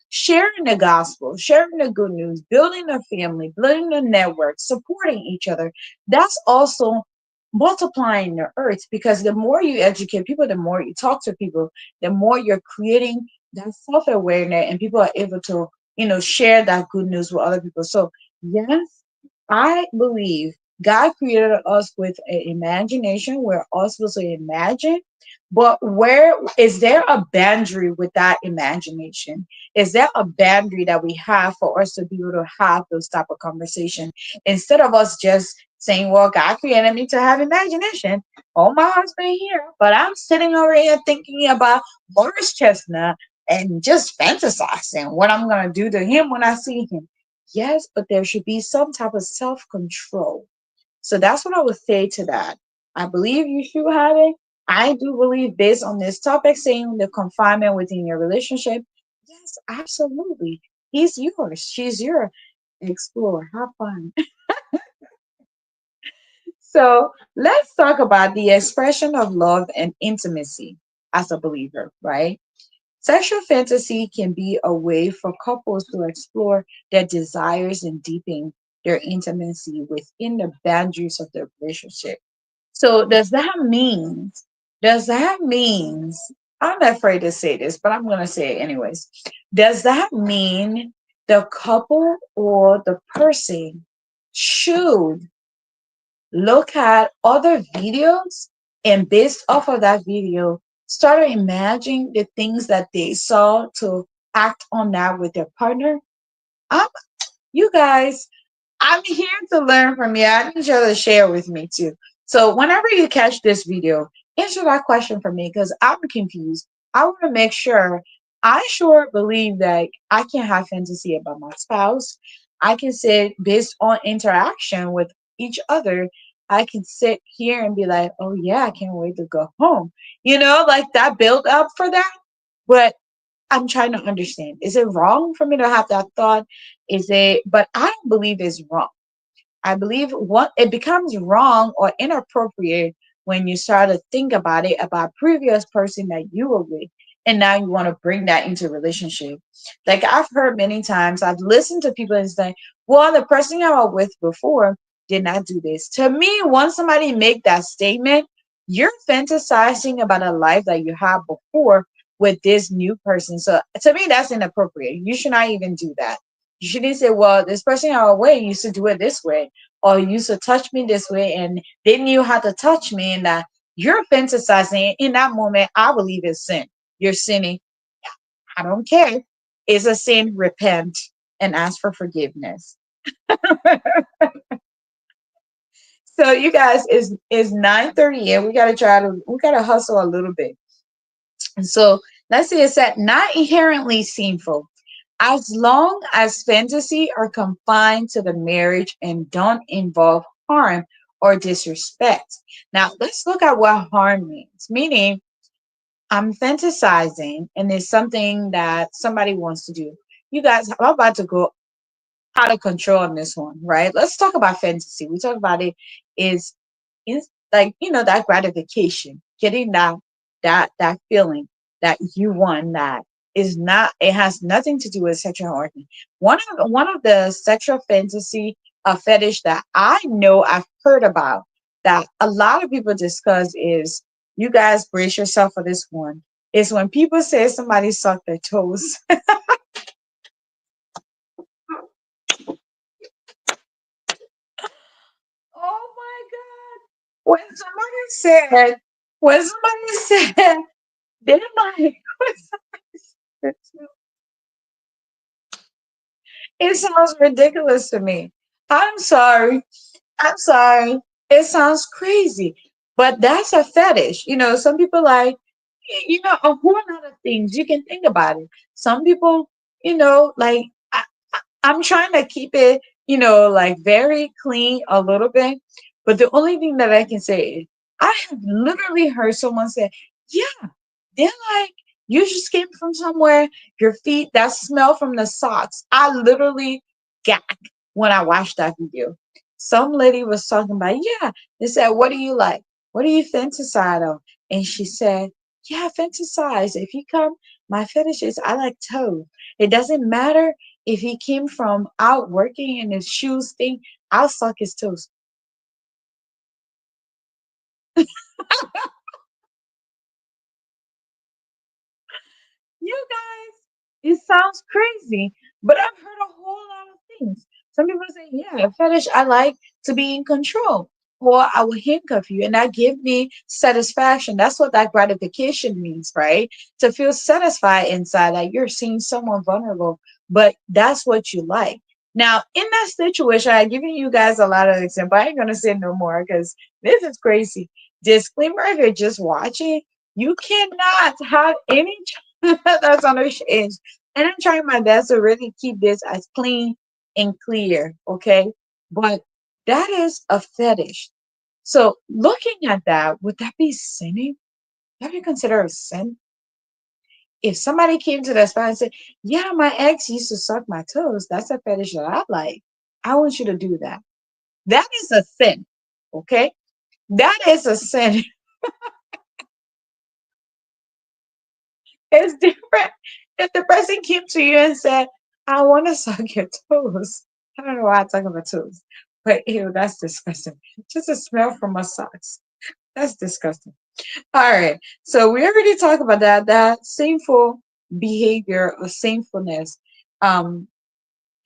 sharing the gospel, sharing the good news, building a family, building a network, supporting each other. That's also multiplying the earth, because the more you educate people, the more you talk to people, the more you're creating that self-awareness, and people are able to share that good news with other people. So yes, I believe God created us with an imagination. We're all supposed to imagine, but where is there a boundary with that imagination? Is there a boundary that we have for us to be able to have those type of conversation, instead of us just saying, "Well, God created me to have imagination. Oh, my husband here, but I'm sitting over here thinking about Morris Chestnut and just fantasizing what I'm gonna do to him when I see him." Yes, but there should be some type of self control. So that's what I would say to that. I believe you should have it. I do believe, based on this topic, saying the confinement within your relationship. Yes, absolutely. He's yours. She's your. Explore. Have fun. So let's talk about the expression of love and intimacy as a believer, right? Sexual fantasy can be a way for couples to explore their desires and deepen their intimacy within the boundaries of their relationship. So does that mean, I'm afraid to say this, but I'm going to say it anyways. Does that mean the couple or the person should look at other videos, and based off of that video, start imagining the things that they saw to act on that with their partner? I'm, you guys, I'm here to learn from you. I need you to share with me too. So whenever you catch this video, answer that question for me, because I'm confused. I want to make sure. I sure believe that I can have fantasy about my spouse. I can say, based on interaction with each other, I can sit here and be like, oh yeah, I can't wait to go home. Like that build up for that. But I'm trying to understand. Is it wrong for me to have that thought? But I don't believe it's wrong. I believe what it becomes wrong or inappropriate when you start to think about it about previous person that you were with, and now you want to bring that into relationship. Like I've heard many times, I've listened to people and say, "Well, the person I was with before did not do this." To me, once somebody make that statement, you're fantasizing about a life that you had before with this new person. So to me, that's inappropriate. You should not even do that. You shouldn't say, "Well, this person I was with used to do it this way." or you used to touch me this way, and they knew how to touch me, and that you're fantasizing in that moment. I believe it's sin. You're sinning. I don't care. It's a sin. Repent and ask for forgiveness. So you guys, is 9:30, and we gotta hustle a little bit. And so let's say it's at not inherently sinful, as long as fantasy are confined to the marriage and don't involve harm or disrespect. Now let's look at what harm means. Meaning, I'm fantasizing and it's something that somebody wants to do. You guys, I'm about to go out of control on this one, right? Let's talk about fantasy. We talk about it is like, that gratification, getting that feeling that you want, that is not, it has nothing to do with sexual organ. One of the sexual fantasy fetish that I know I've heard about, that a lot of people discuss, is, you guys brace yourself for this one, is when people say somebody sucked their toes. Oh my God. When somebody said they might, it sounds ridiculous to me. I'm sorry. I'm sorry. It sounds crazy. But that's a fetish. Some people like, a whole lot of things you can think about it. Some people, like, I'm trying to keep it, like, very clean a little bit. But the only thing that I can say is, I have literally heard someone say, yeah, they're like, you just came from somewhere, your feet, that smell from the socks. I literally gagged when I watched that video. Some lady was talking about, yeah, they said, what do you like? What do you fantasize of? And she said, yeah, fantasize. If you come, my fetish is I like toes. It doesn't matter if he came from out working in his shoes thing, I'll suck his toes. You guys, it sounds crazy, but I've heard a whole lot of things. Some people say, yeah, a fetish, I like to be in control, or I will handcuff you, and that give me satisfaction. That's what that gratification means, right? To feel satisfied inside that you're seeing someone vulnerable, but that's what you like. Now, in that situation, I've given you guys a lot of examples. I ain't gonna say no more because this is crazy. Disclaimer: if you're just watching, you cannot have any that's underage. And I'm trying my best to really keep this as clean and clear, okay? But that is a fetish. So looking at that, would that be sinning? That be considered a sin? If somebody came to that spot and said, yeah, my ex used to suck my toes, that's a fetish that I like. I want you to do that. That is a sin, okay? That is a sin. It's different if the person came to you and said, I want to suck your toes. I don't know why I talk about toes, but ew, that's disgusting. Just a smell from my socks. That's disgusting. All right. So we already talked about that sinful behavior or sinfulness. Um,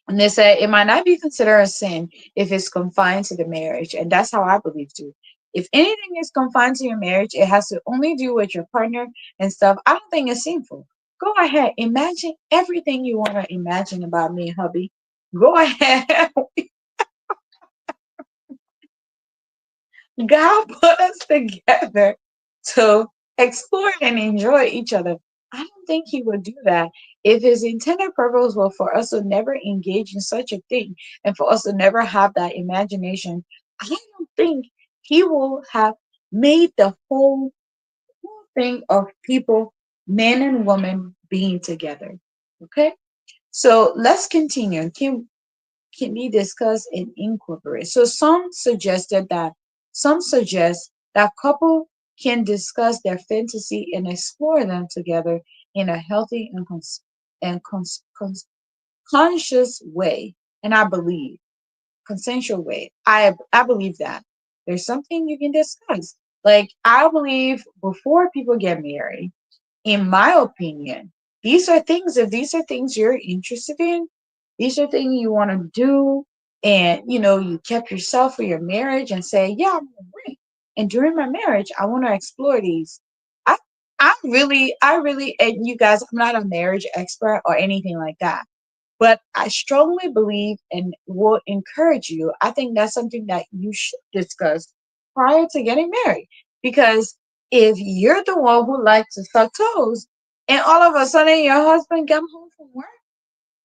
and they say it might not be considered a sin if it's confined to the marriage. And that's how I believe too. If anything is confined to your marriage, it has to only do with your partner and stuff. I don't think it's sinful. Go ahead. Imagine everything you want to imagine about me, hubby. Go ahead. God put us together to explore and enjoy each other. I don't think he would do that if his intended purpose was for us to never engage in such a thing and for us to never have that imagination. I don't think he will have made the whole thing of people, men and women, being together. Okay, so let's continue. Can be discussed and incorporated. So some suggest that couple can discuss their fantasy and explore them together in a healthy and conscious way. And I believe consensual way. I believe that there's something you can discuss. Like I believe before people get married, in my opinion, these are things, if these are things you're interested in, these are things you want to do, and you kept yourself for your marriage and say, yeah, I'm gonna wait. And during my marriage, I want to explore these. I I really, and you guys, I'm not a marriage expert or anything like that. But I strongly believe and will encourage you. I think that's something that you should discuss prior to getting married. Because if you're the one who likes to suck toes, and all of a sudden your husband come home from work,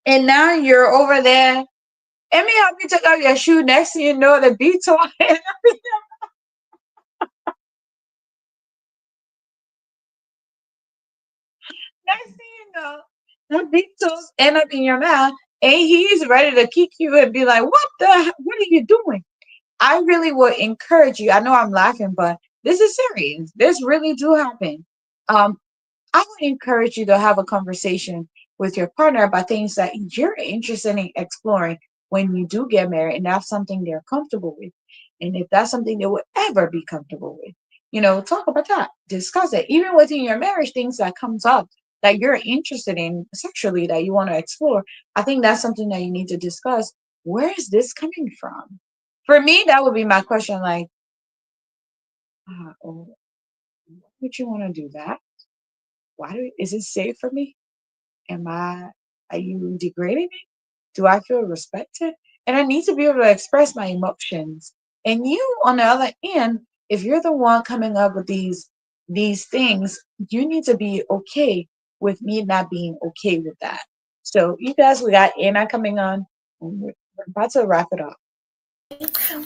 and now you're over there, let me help you take off your shoe. Next thing you know, the beats on. Next thing you know, the Beatles end up in your mouth, and he's ready to kick you and be like, what are you doing?" I really would encourage you. I know I'm laughing, but this is serious. This really do happen. Um, I would encourage you to have a conversation with your partner about things that you're interested in exploring when you do get married, and that's something they're comfortable with. And if that's something they would ever be comfortable with, talk about that, discuss it. Even within your marriage, things that comes up that you're interested in sexually that you want to explore, I think that's something that you need to discuss. Where is this coming from? For me, that would be my question. Like, oh, why would you want to do that? Is it safe for me? Are you degrading me? Do I feel respected? And I need to be able to express my emotions. And you, on the other end, if you're the one coming up with these things, you need to be okay with me not being okay with that. So you guys, we got Anna coming on. And we're about to wrap it up.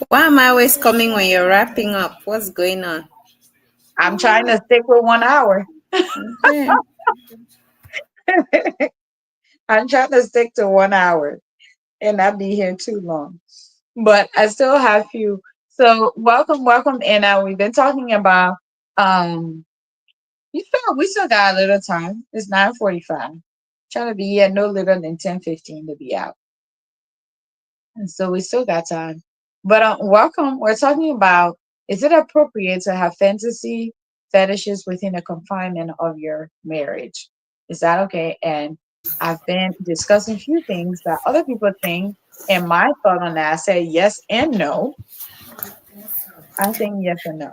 Why am I always coming when you're wrapping up? What's going on?
I'm trying to stick with 1 hour.
Okay.
I'm trying to stick to 1 hour and not be here too long. But I still have few. So welcome, Anna. We've been talking about we still got a little time. It's 9:45. Trying to be here no later than 10:15 to be out. And so we still got time. But welcome. We're talking about, is it appropriate to have fantasy fetishes within the confinement of your marriage? Is that okay? And I've been discussing a few things that other people think. And my thought on that, I say yes and no. I think yes and no.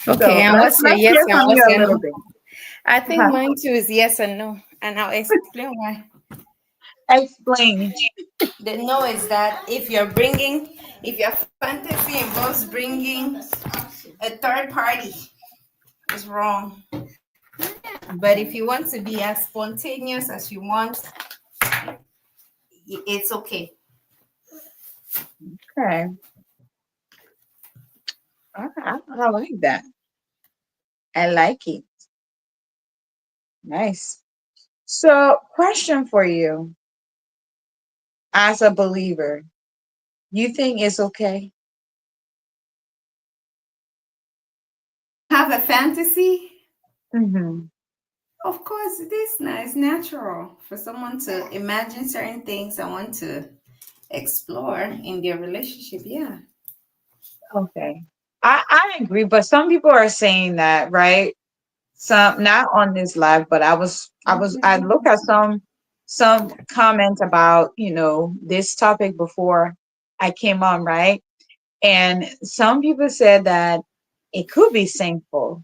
Okay,
So
and
let's
what's your
let's
yes
hear
and
from you
what's
a
your
little
no?
bit.
I think
Huh?
mine too is yes and no, and I'll explain why.
Explain.
The no is that if your fantasy involves bringing a third party, it's wrong. But if you want to be as spontaneous as you want, it's okay.
Okay. I like that. I like it. Nice. So, question for you as a believer, you think it's okay?
To have a fantasy,
Mm-hmm.
of course, it is nice, natural for someone to imagine certain things and want to explore in their relationship. Yeah.
Okay. I agree, but some people are saying that, right? Some not on this live, but I looked at some comments about, this topic before I came on, right? And some people said that it could be sinful,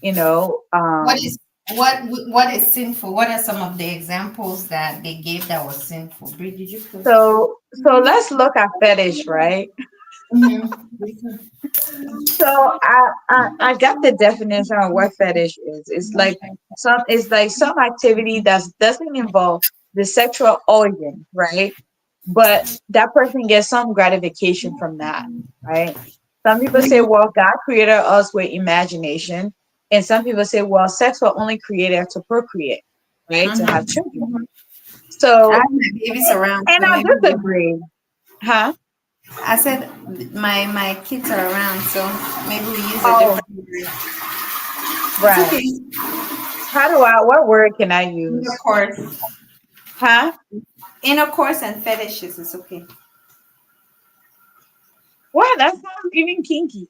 you know.
What is what is sinful? What are some of the examples that they gave that was sinful? Brie, did you post it?
So let's look at fetish, right?
Mm-hmm.
So I got the definition of what fetish is. It's like some activity that doesn't involve the sexual organ, right? But that person gets some gratification from that, right? Some people say, well, God created us with imagination, and some people say, well, sex was only created to procreate, right? To have
Mm-hmm.
children.
I have
So,
my babies around,
and
so
I
maybe
disagree, huh?
I said my kids are around, so maybe we use a
Oh,
different word. It's
right.
okay.
What word can I use?
Intercourse,
Huh?
intercourse, and fetishes is okay.
What? That sounds even kinky.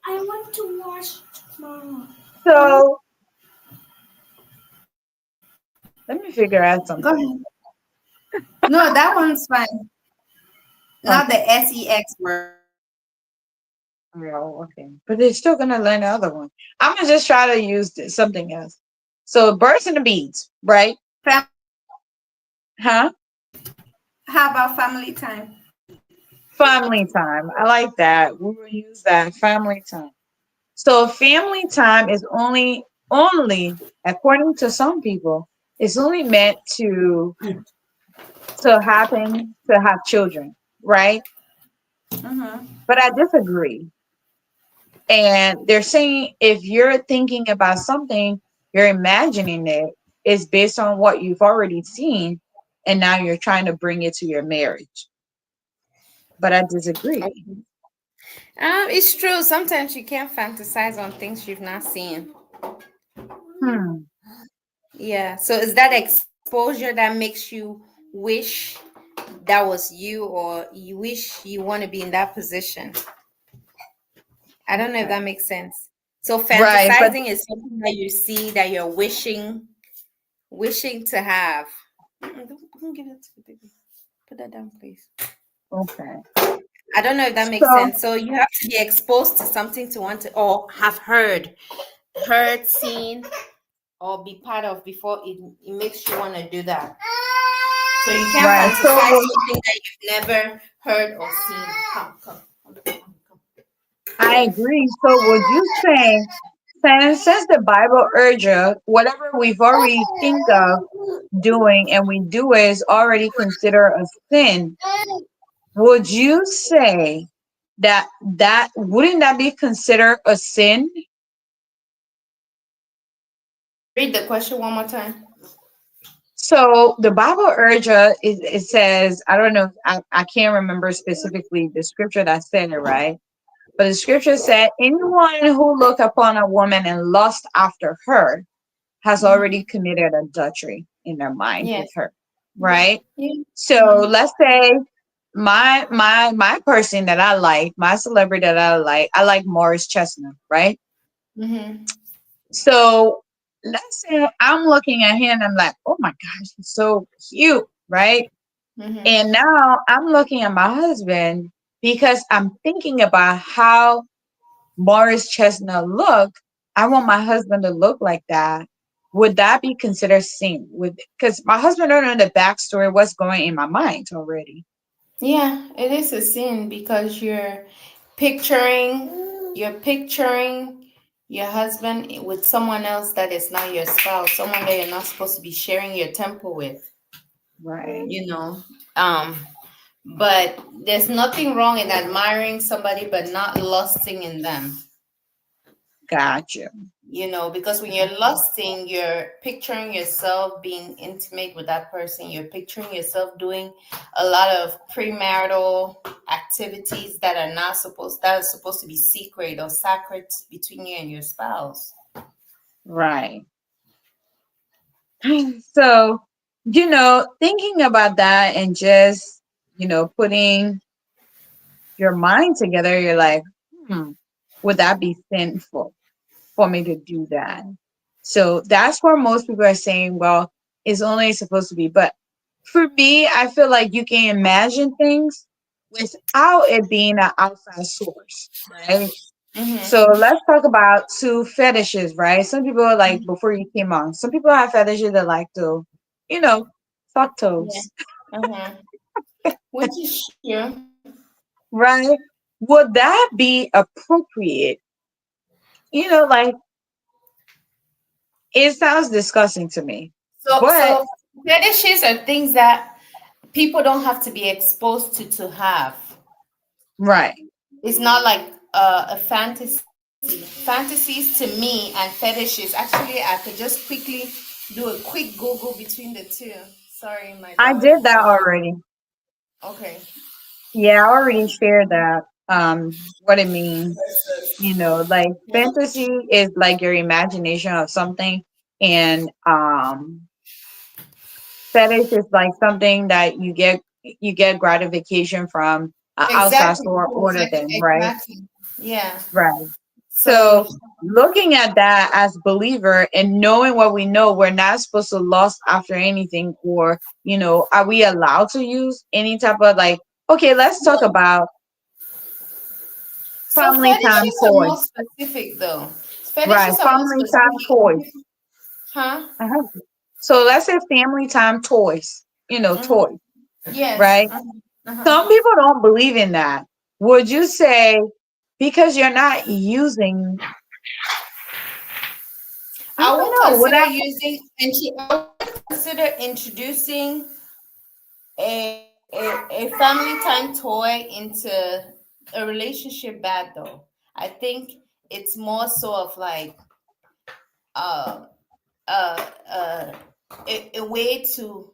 I want to watch tomorrow.
So let me figure out
Go
something.
ahead. No, that one's fine. not the
Okay.
sex word.
Oh, okay. But they're still gonna learn the other one. I'm gonna just try to use something else. So birds and the bees, right? Huh?
How about family time?
Family time. I like that. We will use that family time. So family time is only according to some people, it's only meant to have children, right?
Mm-hmm.
But I disagree. And they're saying if you're thinking about something, you're imagining it is based on what you've already seen, and now you're trying to bring it to your marriage. But I disagree.
It's true. Sometimes you can't fantasize on things you've not seen.
Hmm.
Yeah. So is that exposure that makes you wish that was you, or you wish you want to be in that position? I don't know if
Okay.
that makes sense. So
Right. But
fantasizing is something that you see that you're wishing to have. Don't give it to the baby. Put that down, please.
okay.
I don't know if that makes
So
sense. So you have to be exposed to something to want to, or have heard, seen, or be part of before it makes you want to do that. So you can't
right.
fantasize something that you've never heard or seen. Come.
I agree. So would you say, since the Bible urges whatever we've already think of doing and we do it is already considered a sin, would you say that wouldn't that be considered a sin?
Read the question one more time.
So the Bible urges it says, I don't know, I can't remember specifically the scripture that said it, right? But the scripture said, anyone who look upon a woman and lust after her has
Mm-hmm.
already committed adultery in their mind
Yes.
with her, right?
Yeah.
So
Mm-hmm.
let's say my person that I like, my celebrity that I like Morris Chestnut, right?
Mm-hmm.
So let's say I'm looking at him and I'm like, oh my gosh, he's so cute, right? And
Mm-hmm.
now I'm looking at my husband because I'm thinking about how Morris Chestnut look. I want my husband to look like that. Would that be considered sin? Would, because my husband don't know the backstory, what's going in my mind already.
Yeah, it is a sin because you're picturing your husband with someone else that is not your spouse, someone that you're not supposed to be sharing your temple with,
Right.
you know. Um, but there's nothing wrong in admiring somebody but not lusting in them.
Gotcha.
Because when you're lusting, you're picturing yourself being intimate with that person. You're picturing yourself doing a lot of premarital activities that are supposed to be secret or sacred between you and your spouse.
Right. So, thinking about that and just, putting your mind together, you're like, hmm, would that be sinful for me to do that? So that's where most people are saying, well, it's only supposed to be. But for me, I feel like you can imagine things without it being an outside source, right? So
Mm-hmm.
let's talk about two fetishes, right? Some people are like, before you came on, some people have fetishes that like to, you know, suck
Yeah.
toes,
Uh-huh. Which is true.
right? Would that be appropriate? Like it sounds disgusting to me,
So,
but
so fetishes are things that people don't have to be exposed to have.
right.
It's not like a fantasy. Fantasies to me and fetishes. Actually, I could just quickly do a quick Google between the two. Sorry, my
I
daughter
did
is
that
yelling.
already.
Okay.
Yeah, I already shared that. What it means. Like fantasy is like your imagination of something, and fetish is like something that you get gratification from outside
Exactly.
store order them, right?
Exactly. Yeah.
Right.
So
So looking at that as believer and knowing what we know, we're not supposed to lust after anything, or are we allowed to use any type of like Okay, let's talk about
So
family time
fetishes are more
toys.
specific though.
Right,
Fetishes are more
family time
specific.
toys.
Huh?
Uh-huh. So let's say family time toys,
Hmm.
toys,
Yes.
right? Some people don't believe in that. Would you say because you're not using, I
I
don't
would
know, would
consider
I,
using, I would consider introducing a family time toy into a relationship bad though. I think it's more so of like uh uh uh a way to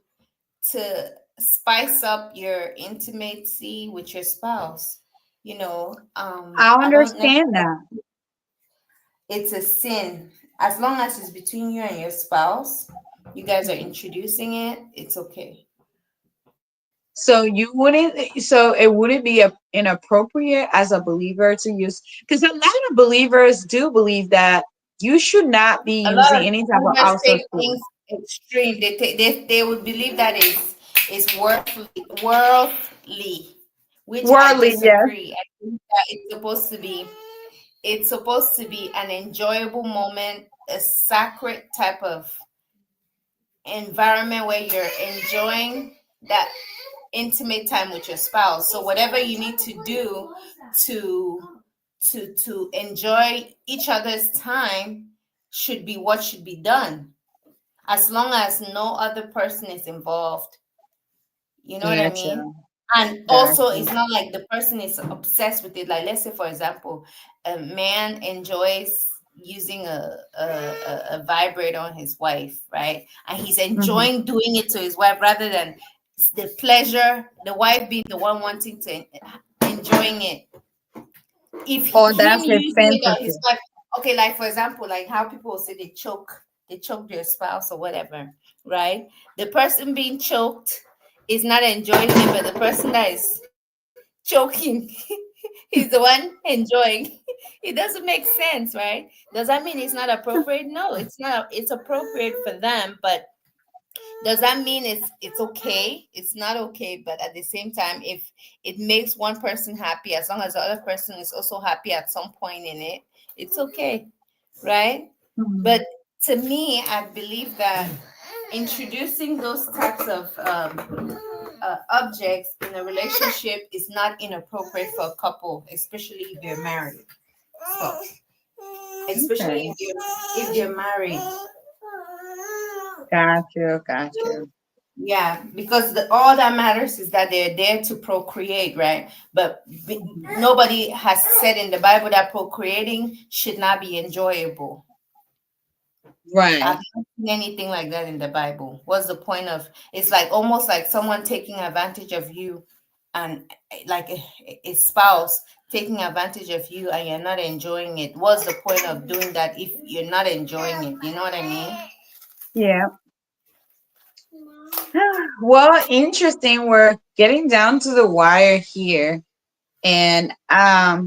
spice up your intimacy with your spouse.
I
I don't know.
understand that.
It's a sin. As long as it's between you and your spouse, you guys are introducing it, it's okay.
So it wouldn't be inappropriate as a believer to use, because a lot of believers do believe that you should not be
A lot
using
of
any type of
believers
outside
take
tool.
things extreme. They would believe that is worldly, which I
Worldly, yes.
disagree. I think that it's supposed to be an enjoyable moment, a sacred type of environment where you're enjoying that intimate time with your spouse. So whatever you need to do to to enjoy each other's time should be what should be done, as long as no other person is involved. You know what I
Gotcha.
mean? And also,
Gotcha.
it's not like the person is obsessed with it. Like, let's say, for example, a man enjoys using a vibrator on his wife, right? And he's
Hmm.
enjoying doing it to his wife rather than the pleasure, the wife being the one wanting to enjoying it. If
Oh,
him
that's his
using it on his
fantasy.
wife, okay, like for example, like how people say they choke their spouse or whatever, right? The person being choked is not enjoying it, but the person that is choking is the one enjoying. It doesn't make sense, right? Does that mean it's not appropriate? No, it's not. It's appropriate for them, but does that mean it's okay? It's not okay, but at the same time, if it makes one person happy, as long as the other person is also happy at some point in it, it's okay, right? But
Mhm.
to me, I believe that introducing those types of objects in a relationship is not inappropriate for a couple, especially if they're married. So, especially
Okay.
if they're married.
Got you. Got you.
Yeah, because all that matters is that they're there to procreate, right? But
Mhm.
nobody has said in the Bible that procreating should not be enjoyable. I've
Right.
not seen anything like that in the Bible. What's the point of? It's like almost like someone taking advantage of you, and like a spouse taking advantage of you, and you're not enjoying it. What's the point of doing that if you're not enjoying it? You know what I mean?
Yeah. Well, interesting. We're getting down to the wire here. And I,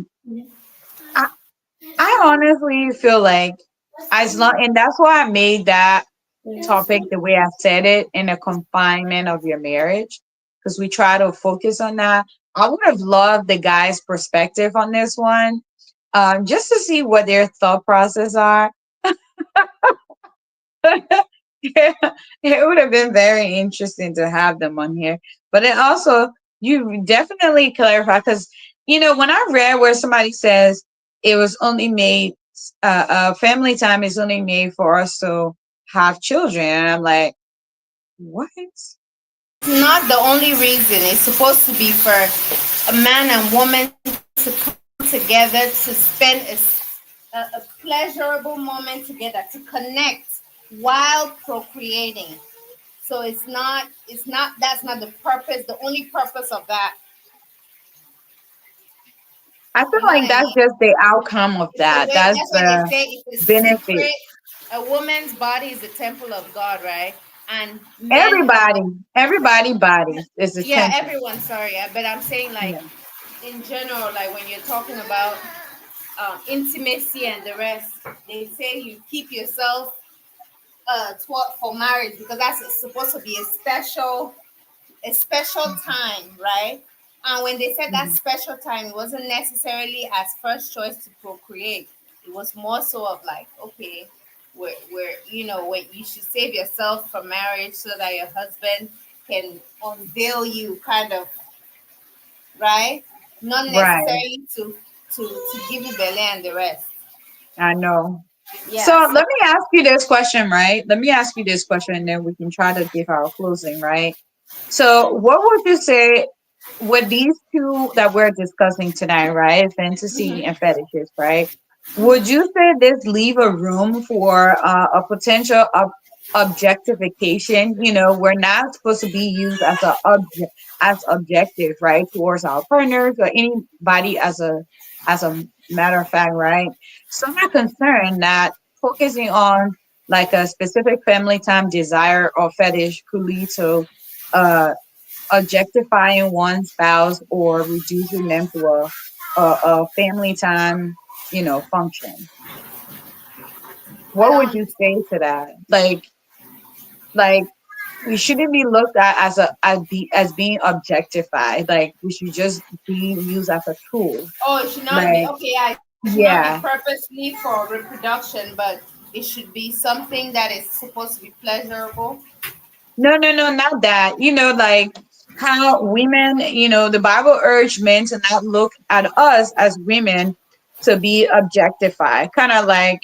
I honestly feel like as long, and that's why I made that topic the way I said it, in the confinement of your marriage, because we try to focus on that. I would have loved the guy's perspective on this one, just to see what their thought process are. Yeah, it would have been very interesting to have them on here. But it also, you definitely clarify, because when I read where somebody says it was only made, family time is only made for us to have children, and I'm like, what?
It's not the only reason. It's supposed to be for a man and woman to come together to spend a pleasurable moment together, to connect while procreating. So it's not that's not the purpose, the only purpose of that.
I feel
You know what
like
I
that's
mean?
just the outcome of
It's the
that.
way
That's
that's why they
the
say it's a
benefit.
secret. A woman's body is the temple of God, right? And men,
Everybody body is a
yeah,
temple.
everyone. Sorry, but I'm saying like
Yeah.
in general, like when you're talking about intimacy and the rest, they say you keep yourself for marriage because that's supposed to be a special time, right? And when they said that
Mhm.
special time, it wasn't necessarily as first choice to procreate. It was more so of like, okay, where when you should save yourself for marriage so that your husband can unveil you, kind of, right? Not
Right.
necessarily to give you belly and the rest.
I know. So
Yeah. So
let me ask you this question, right? Let me ask you this question and then we can try to give our closing, right? So what would you say with these two that we're discussing tonight, right? Fantasy and fetishes, right? Would you say this leave a room for a potential objectification? You know, we're not supposed to be used as a as objective, right, towards our partners or anybody as a matter of fact, right? Some are concerned that focusing on like a specific family time desire or fetish could lead to uh objectifying one spouse or reducing them to a family time, function.
I
What would
don't.
you say to that? Like we shouldn't be looked at as as being objectified. Like we should just be used as a tool.
Oh, it should not be
Like
okay. Yeah, it should not be
yeah.
purposely for reproduction, but it should be something that is supposed to be pleasurable.
No, no, no, not that. Like how women, the Bible urged men to not look at us as women to be objectified. Kind of like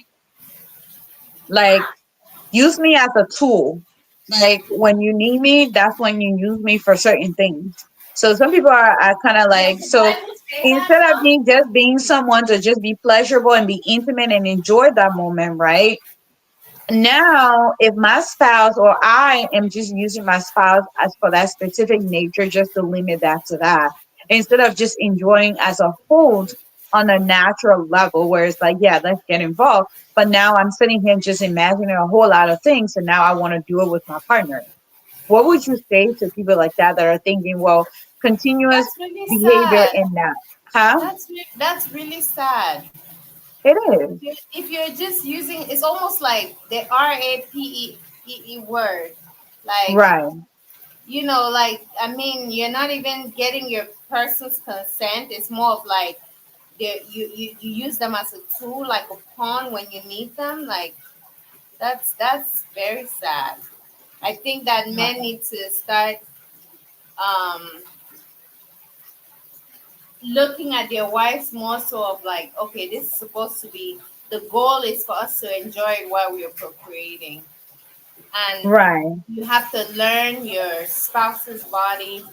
use me as a tool. Like when you need me, that's when you use me for certain things. So some people are kind of
Does
like,
the
so
Bible say that
instead of
though?
me just being someone to just be pleasurable and be intimate and enjoy that moment, right? Now, if my spouse or I am just using my spouse as for that specific nature, just to limit that to that, instead of just enjoying as a whole on a natural level, where it's like, yeah, let's get involved. But now I'm sitting here just imagining a whole lot of things, and now I want to do it with my partner. What would you say to people like that are thinking, well, continuous
That's really
behavior
sad.
in that? Huh?
That's really sad.
It is.
If you're just using, it's almost like the RAPE word, like,
Right,
like, I mean, you're not even getting your person's consent. It's more of like you use them as a tool, like a pawn when you need them. Like, that's very sad. I think that men need to start um looking at their wives more so of like, okay, this is supposed to be, the goal is for us to enjoy it while we are procreating. And
right,
you have to learn your spouse's body,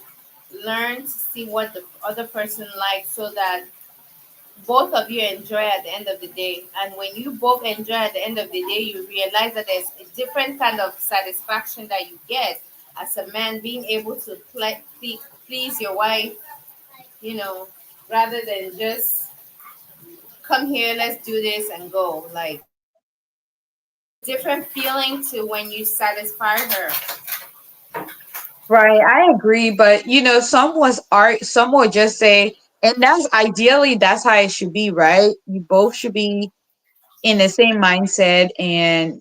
learn to see what the other person likes so that both of you enjoy at the end of the day. And when you both enjoy at the end of the day, you realize that there's a different kind of satisfaction that you get as a man, being able to please your wife, you know, rather than just come here, let's do this and go. Like, there's a different feeling to when you satisfy her.
right. I agree, but some would just say, and that's ideally that's how it should be, right? You both should be in the same mindset, and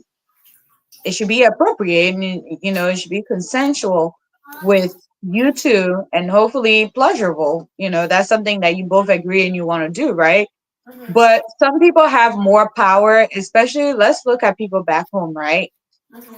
it should be appropriate, and it should be consensual with you two, and hopefully pleasurable. That's something that you both agree and you want to do, right? But some people have more power, especially let's look at people back home, right?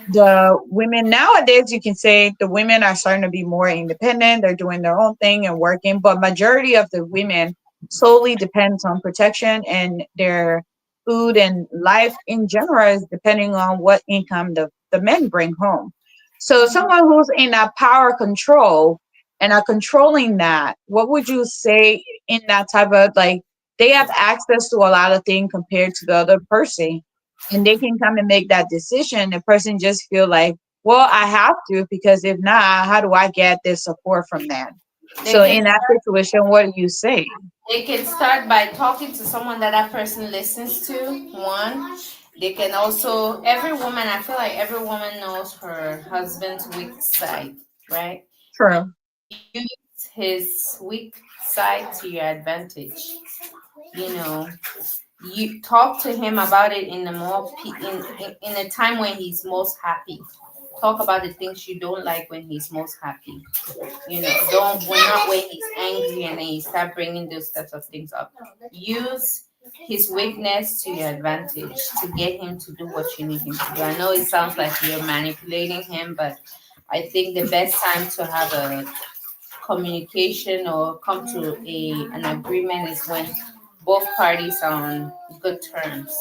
The women nowadays, you can say the women are starting to be more independent. They're doing their own thing and working, but majority of the women solely depends on protection, and their food and life in general is depending on what income the men bring home. So someone who's in that power control and are controlling that, what would you say in that type of, like, they have access to a lot of things compared to the other person, and they can come and make that decision. The person just feel like, well, I have to, because if not, how do I get this support from them?
They
So
can
in that situation, what do you say?
they can start by talking to someone that that person listens to. One, they can also, every woman, I feel like every woman knows her husband's weak side, right? And
True.
use his weak side to your advantage. You know, you talk to him about it in the more in a time when he's most happy. Talk about the things you don't like when he's most happy. You know, don't when not when he's angry and then you start bringing those types of things up. Use his weakness to your advantage to get him to do what you need him to do. I know it sounds like you're manipulating him, but I think the best time to have a communication or come to an agreement is when both parties are on good terms.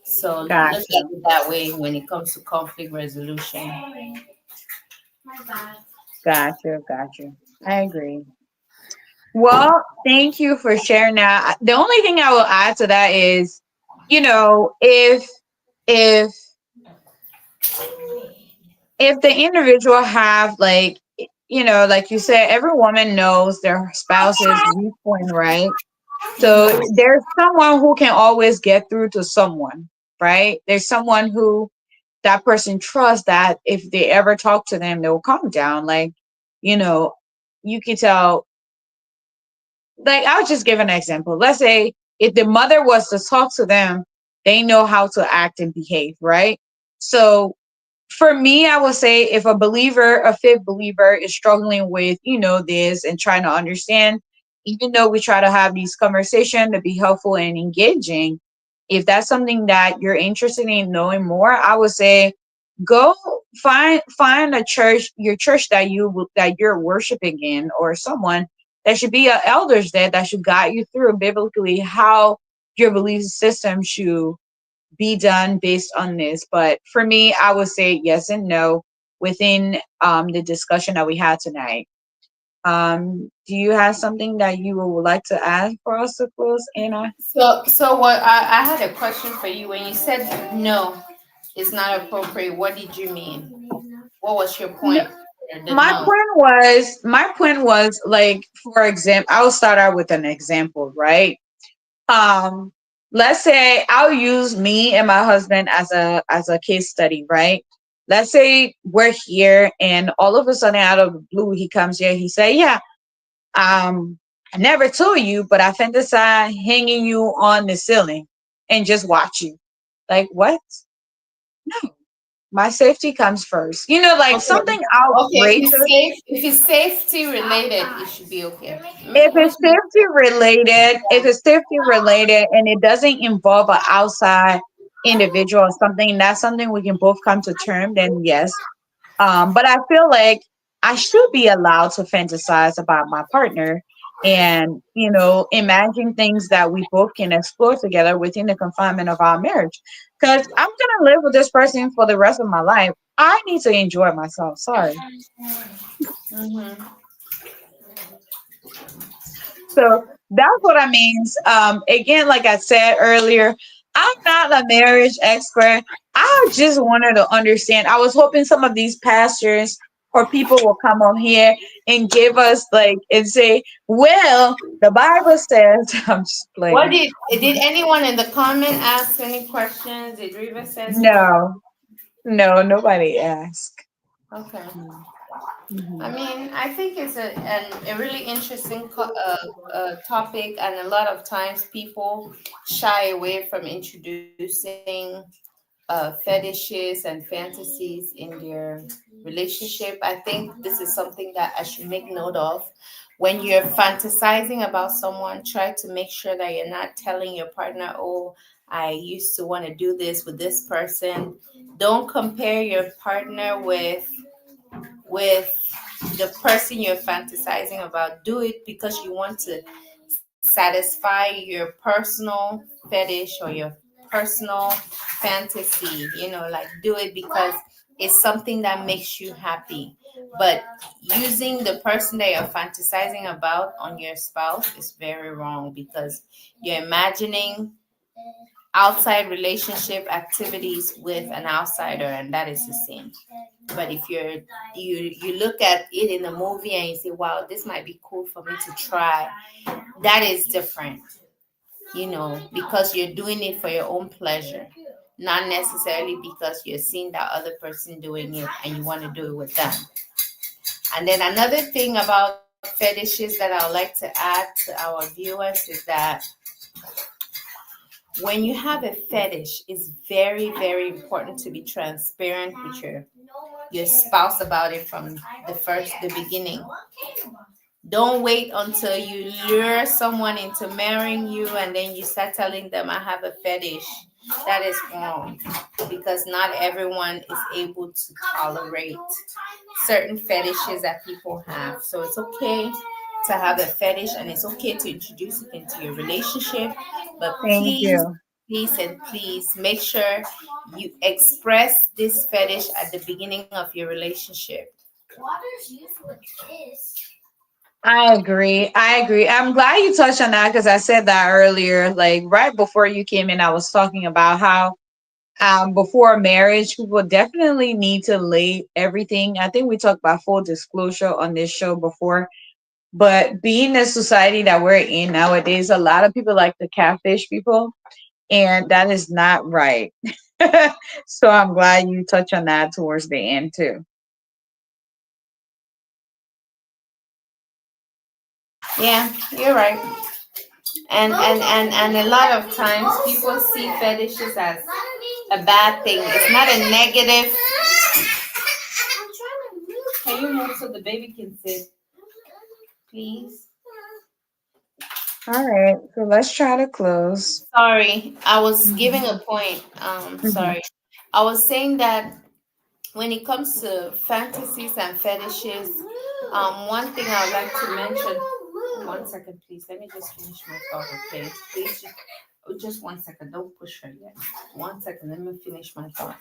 So look at
Gotcha.
it that way when it comes to conflict resolution.
Gotcha. Gotcha. I agree. Well, thank you for sharing that. The only thing I will add to that is, if if the individual have like, like you said, every woman knows their spouse's weak point, right? So there's someone who can always get through to someone, right? There's someone who that person trusts that if they ever talk to them, they'll calm down. Like, you know, you can tell. Like, I'll just give an example. Let's say if the mother was to talk to them, they know how to act and behave, right? So for me, I would say if a believer, a fifth believer, is struggling with, this and trying to understand, even though we try to have these conversations to be helpful and engaging, if that's something that you're interested in knowing more, I would say go find a church, your church that you're worshiping in, or someone that should be elders there that should guide you through biblically how your belief system should be done based on this. But for me, I would say yes and no within the discussion that we had tonight. Do you have something that you would like to add for us to close, Anna?
So what I had a question for you. When you said no, it's not appropriate, what did you mean? What was your
No,
point for the no?
my point was like, for example, I'll start out with an example, right? Um, let's say I'll use me and my husband as a case study, right? Let's say we're here and all of a sudden out of the blue he comes here, he say, yeah, I never told you, but I fantasize hanging you on the ceiling and just watch you. Like, what? No, my safety comes first. Like
Okay.
something
Okay,
outrageous.
if it's safety related, it should be okay.
If it's safety related and it doesn't involve an outside individual or something, that's something we can both come to term, then yes. But I feel like I should be allowed to fantasize about my partner and, imagine things that we both can explore together within the confinement of our marriage. Because I'm gonna live with this person for the rest of my life. I need to enjoy myself. Sorry.
Mm-hmm.
So that's what I mean. Again, like I said earlier, I'm not a marriage expert. I just wanted to understand. I was hoping some of these pastors or people will come on here and give us like and say, "Well, the Bible says." I'm just
What
playing.
did anyone in the comment ask any questions? Did Riva says anything?
No, no, nobody asked.
Okay. I
Mhm.
mean, I think it's a really interesting topic, and a lot of times people shy away from introducing fetishes and fantasies in their relationship. I think this is something that I should make note of. When you're fantasizing about someone, try to make sure that you're not telling your partner, oh, I used to want to do this with this person. Don't compare your partner with the person you're fantasizing about. Do it because you want to satisfy your personal fetish or your personal fantasy. Like do it because it's something that makes you happy. But using the person that you're fantasizing about on your spouse is very wrong because you're imagining outside relationship activities with an outsider, and that is the same. But if you look at it in a movie and you say, wow, this might be cool for me to try, that is different, because you're doing it for your own pleasure, not necessarily because you're seeing that other person doing it and you want to do it with them. And then another thing about fetishes that I would like to add to our viewers is that When you have a fetish, it's very, very important to be transparent with your spouse about it from the beginning. Don't wait until you lure someone into marrying you and then you start telling them I have a fetish. That is wrong because not everyone is able to tolerate certain fetishes that people have. So it's okay to have a fetish and it's okay to introduce it into your relationship. But
Thank
please,
you.
please, and please make sure you express this fetish at the beginning of your relationship.
I agree. I agree. I'm glad you touched on that because I said that earlier. Like right before you came in, I was talking about how before marriage, people definitely need to lay everything. I think we talked about full disclosure on this show before, but being the society that we're in nowadays, a lot of people like to catfish people, and that is not right. So I'm glad you touched on that towards the end too.
Yeah, you're right. And a lot of times people see fetishes as a bad thing. It's not a negative. Can you move so the baby can sit, please?
All right, so let's try to close.
Sorry, I was
Mhm.
giving a point.
Mhm.
Sorry. I was saying that when it comes to fantasies and fetishes, one thing I would like to mention. One second, please. Let me just finish my thought, okay? Please, just 1 second. Don't push her yet. 1 second. Let me finish my thought.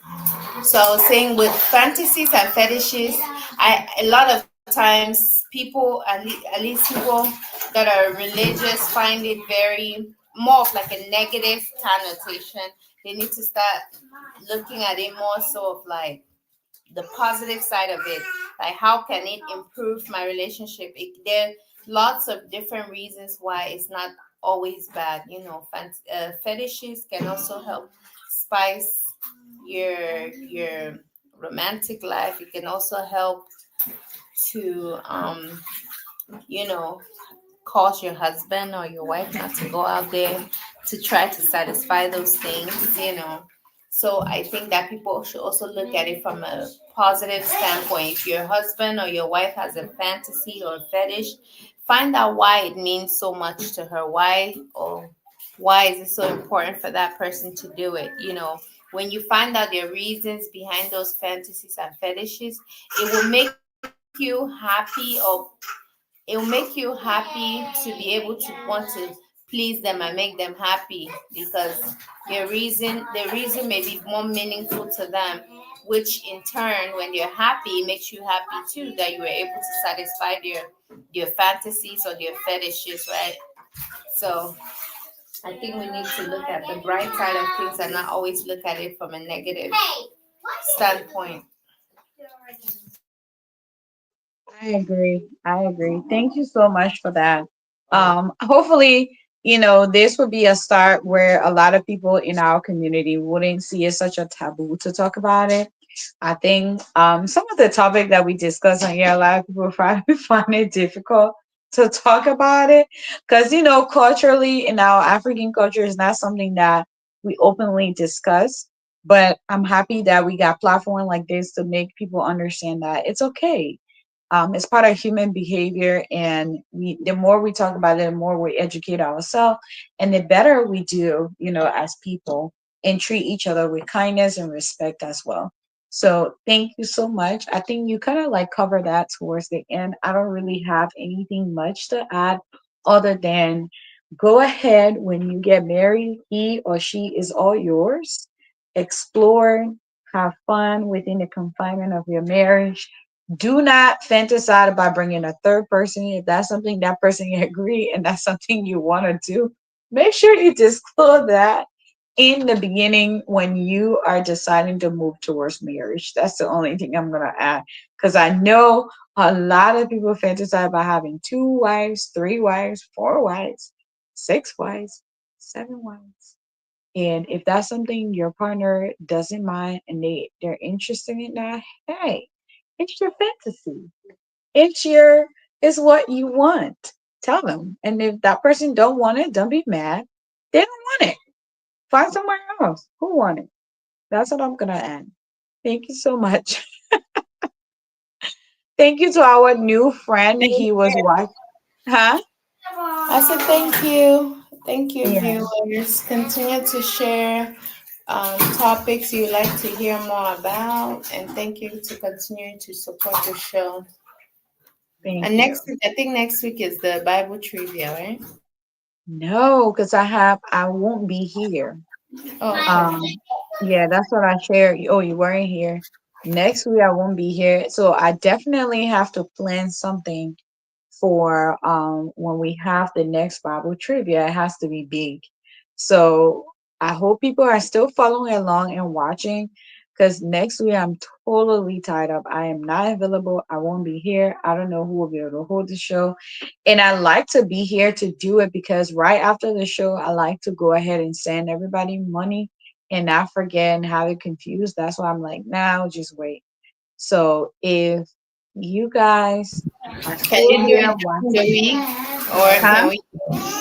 So I was saying with fantasies and fetishes, I a lot of times people, at least people that are religious, find it very more of like a negative connotation. They need to start looking at it more so of like the positive side of it, like how can it improve my relationship. There are lots of different reasons why it's not always bad. Fetishes can also help spice your romantic life. It can also help to you know cause your husband or your wife not to go out there to try to satisfy those things. So I think that people should also look at it from a positive standpoint. If your husband or your wife has a fantasy or fetish, find out why it means so much to her. Why is it so important for that person to do it? When you find out the reasons behind those fantasies and fetishes, it will make you happy, or it will make you happy to be able to want to please them and make them happy, because their reason may be more meaningful to them, which in turn, when they're happy, it makes you happy too, that you were able to satisfy their fantasies or their fetishes, right? So I think we need to look at the bright side of things and not always look at it from a negative standpoint.
I agree. I agree. Thank you so much for that. Hopefully, this would be a start where a lot of people in our community wouldn't see it such a taboo to talk about it. I think some of the topic that we discuss on here, a lot of people probably find it difficult to talk about it because, culturally in our African culture is not something that we openly discuss. But I'm happy that we got platform like this to make people understand that it's okay. It's part of human behavior, and the more we talk about it, the more we educate ourselves, and the better we do, as people, and treat each other with kindness and respect as well. So thank you so much. I think you kind of like cover that towards the end. I don't really have anything much to add other than go ahead when you get married, he or she is all yours. Explore, have fun within the confinement of your marriage. Do not fantasize about bringing a third person in. If that's something that person can agree and that's something you want to do, make sure you disclose that in the beginning when you are deciding to move towards marriage. That's the only thing I'm going to add, because I know a lot of people fantasize about having two wives, three wives, four wives, six wives, seven wives. And if that's something your partner doesn't mind and they're interested in that, hey, it's your fantasy. It's what you want. Tell them. And if that person don't want it, don't be mad. They don't want it. Find somewhere else. Who want it? That's what I'm gonna end. Thank you so much. Thank you to our new friend.
Thank
He was
you.
what? Huh?
I said thank you. Thank you,
Yeah.
viewers. Continue to share topics you'd like to hear more about. And thank you to continue to support the show.
Thank
And next
you.
week, I think next week is the Bible trivia, right?
No, because I won't be here.
Oh, okay.
Um, yeah, that's what I shared. Oh, you weren't here. Next week I won't be here. So I definitely have to plan something for when we have the next Bible trivia. It has to be big. So I hope people are still following along and watching because next week I'm totally tied up. I am not available. I won't be here. I don't know who will be able to hold the show. And I like to be here to do it because right after the show, I like to go ahead and send everybody money and not forget and have it confused. That's why I'm like, now just wait. So if you guys are
Can
still
you do
here
it during the
watching,
week, or
huh?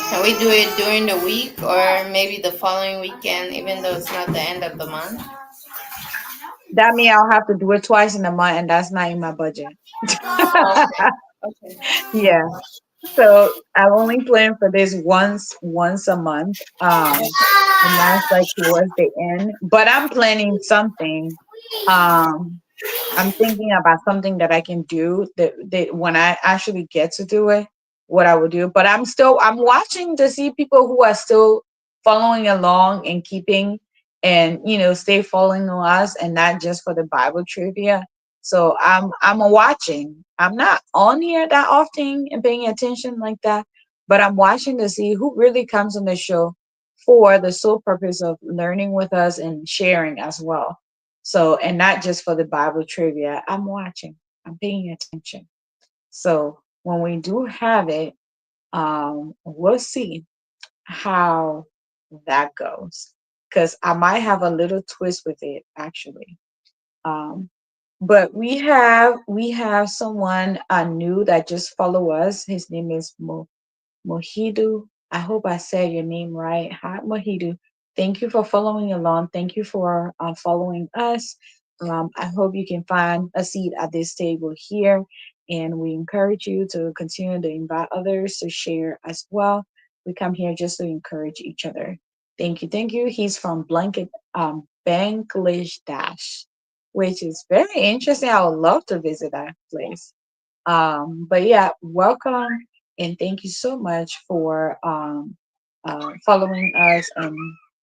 can we do it during the week, or maybe the following weekend, even though it's not the end of the month?
That means I'll have to do it twice in a month, and that's not in my budget.
Okay. Okay.
Yeah. So I only plan for this once a month. And that's like towards the end. But I'm planning something. Um I'm thinking about something that I can do that when I actually get to do it, what I would do. But I'm watching to see people who are still following along and keeping and stay following us and not just for the Bible trivia. So I'm watching. I'm not on here that often and paying attention like that, but I'm watching to see who really comes on the show for the sole purpose of learning with us and sharing as well. So, and not just for the Bible trivia, I'm watching, I'm paying attention. So, when we do have it, we'll see how that goes. Because I might have a little twist with it, actually. Um, but we have someone new that just follow us. His name is Mohidu. I hope I said your name right. Hi, Mohidu. Thank you for following along. Thank you for following us. I hope you can find a seat at this table here. And we encourage you to continue to invite others to share as well. We come here just to encourage each other. Thank you. Thank you. He's from Bangladesh, which is very interesting. I would love to visit that place. But yeah, welcome and thank you so much for following us and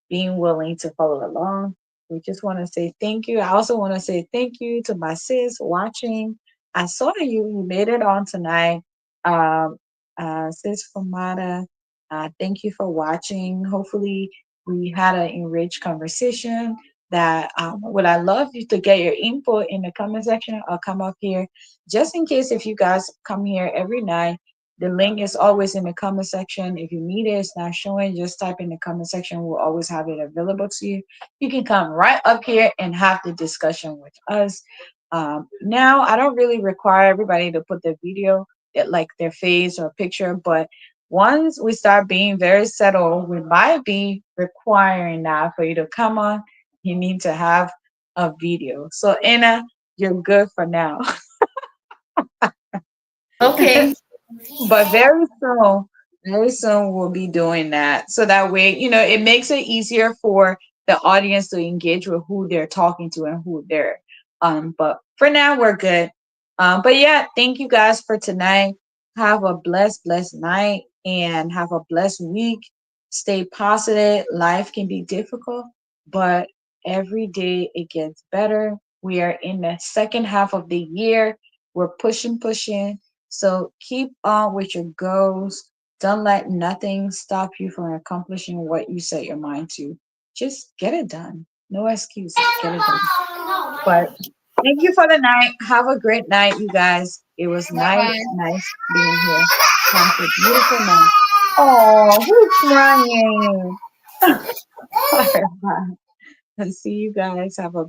being willing to follow along. We just want to say thank you. I also want to say thank you to my sis watching. I saw you made it on tonight. Um, Sis Famada, thank you for watching. Hopefully, we had an enriched conversation. That would I love you to get your input in the comment section or come up here just in case if you guys come here every night. The link is always in the comment section. If you need it, it's not showing, just type in the comment section. We'll always have it available to you. You can come right up here and have the discussion with us. Now, I don't really require everybody to put their video, like their face or picture, but once we start being very settled, we might be requiring that for you to come on. You need to have a video. So, Anna, you're good for now.
Okay.
But very soon we'll be doing that. So that way, it makes it easier for the audience to engage with who they're talking to and who they're but for now we're good. But yeah, thank you guys for tonight. Have a blessed night and have a blessed week. Stay positive. Life can be difficult, but every day it gets better. We are in the second half of the year. We're pushing. So keep on with your goals. Don't let nothing stop you from accomplishing what you set your mind to. Just get it done. No excuses. Get it done. But thank you for the night. Have a great night, you guys. It was
Bye bye.
nice being here. Have a beautiful night. Oh, who's crying? All right, bye. And see you guys. Have a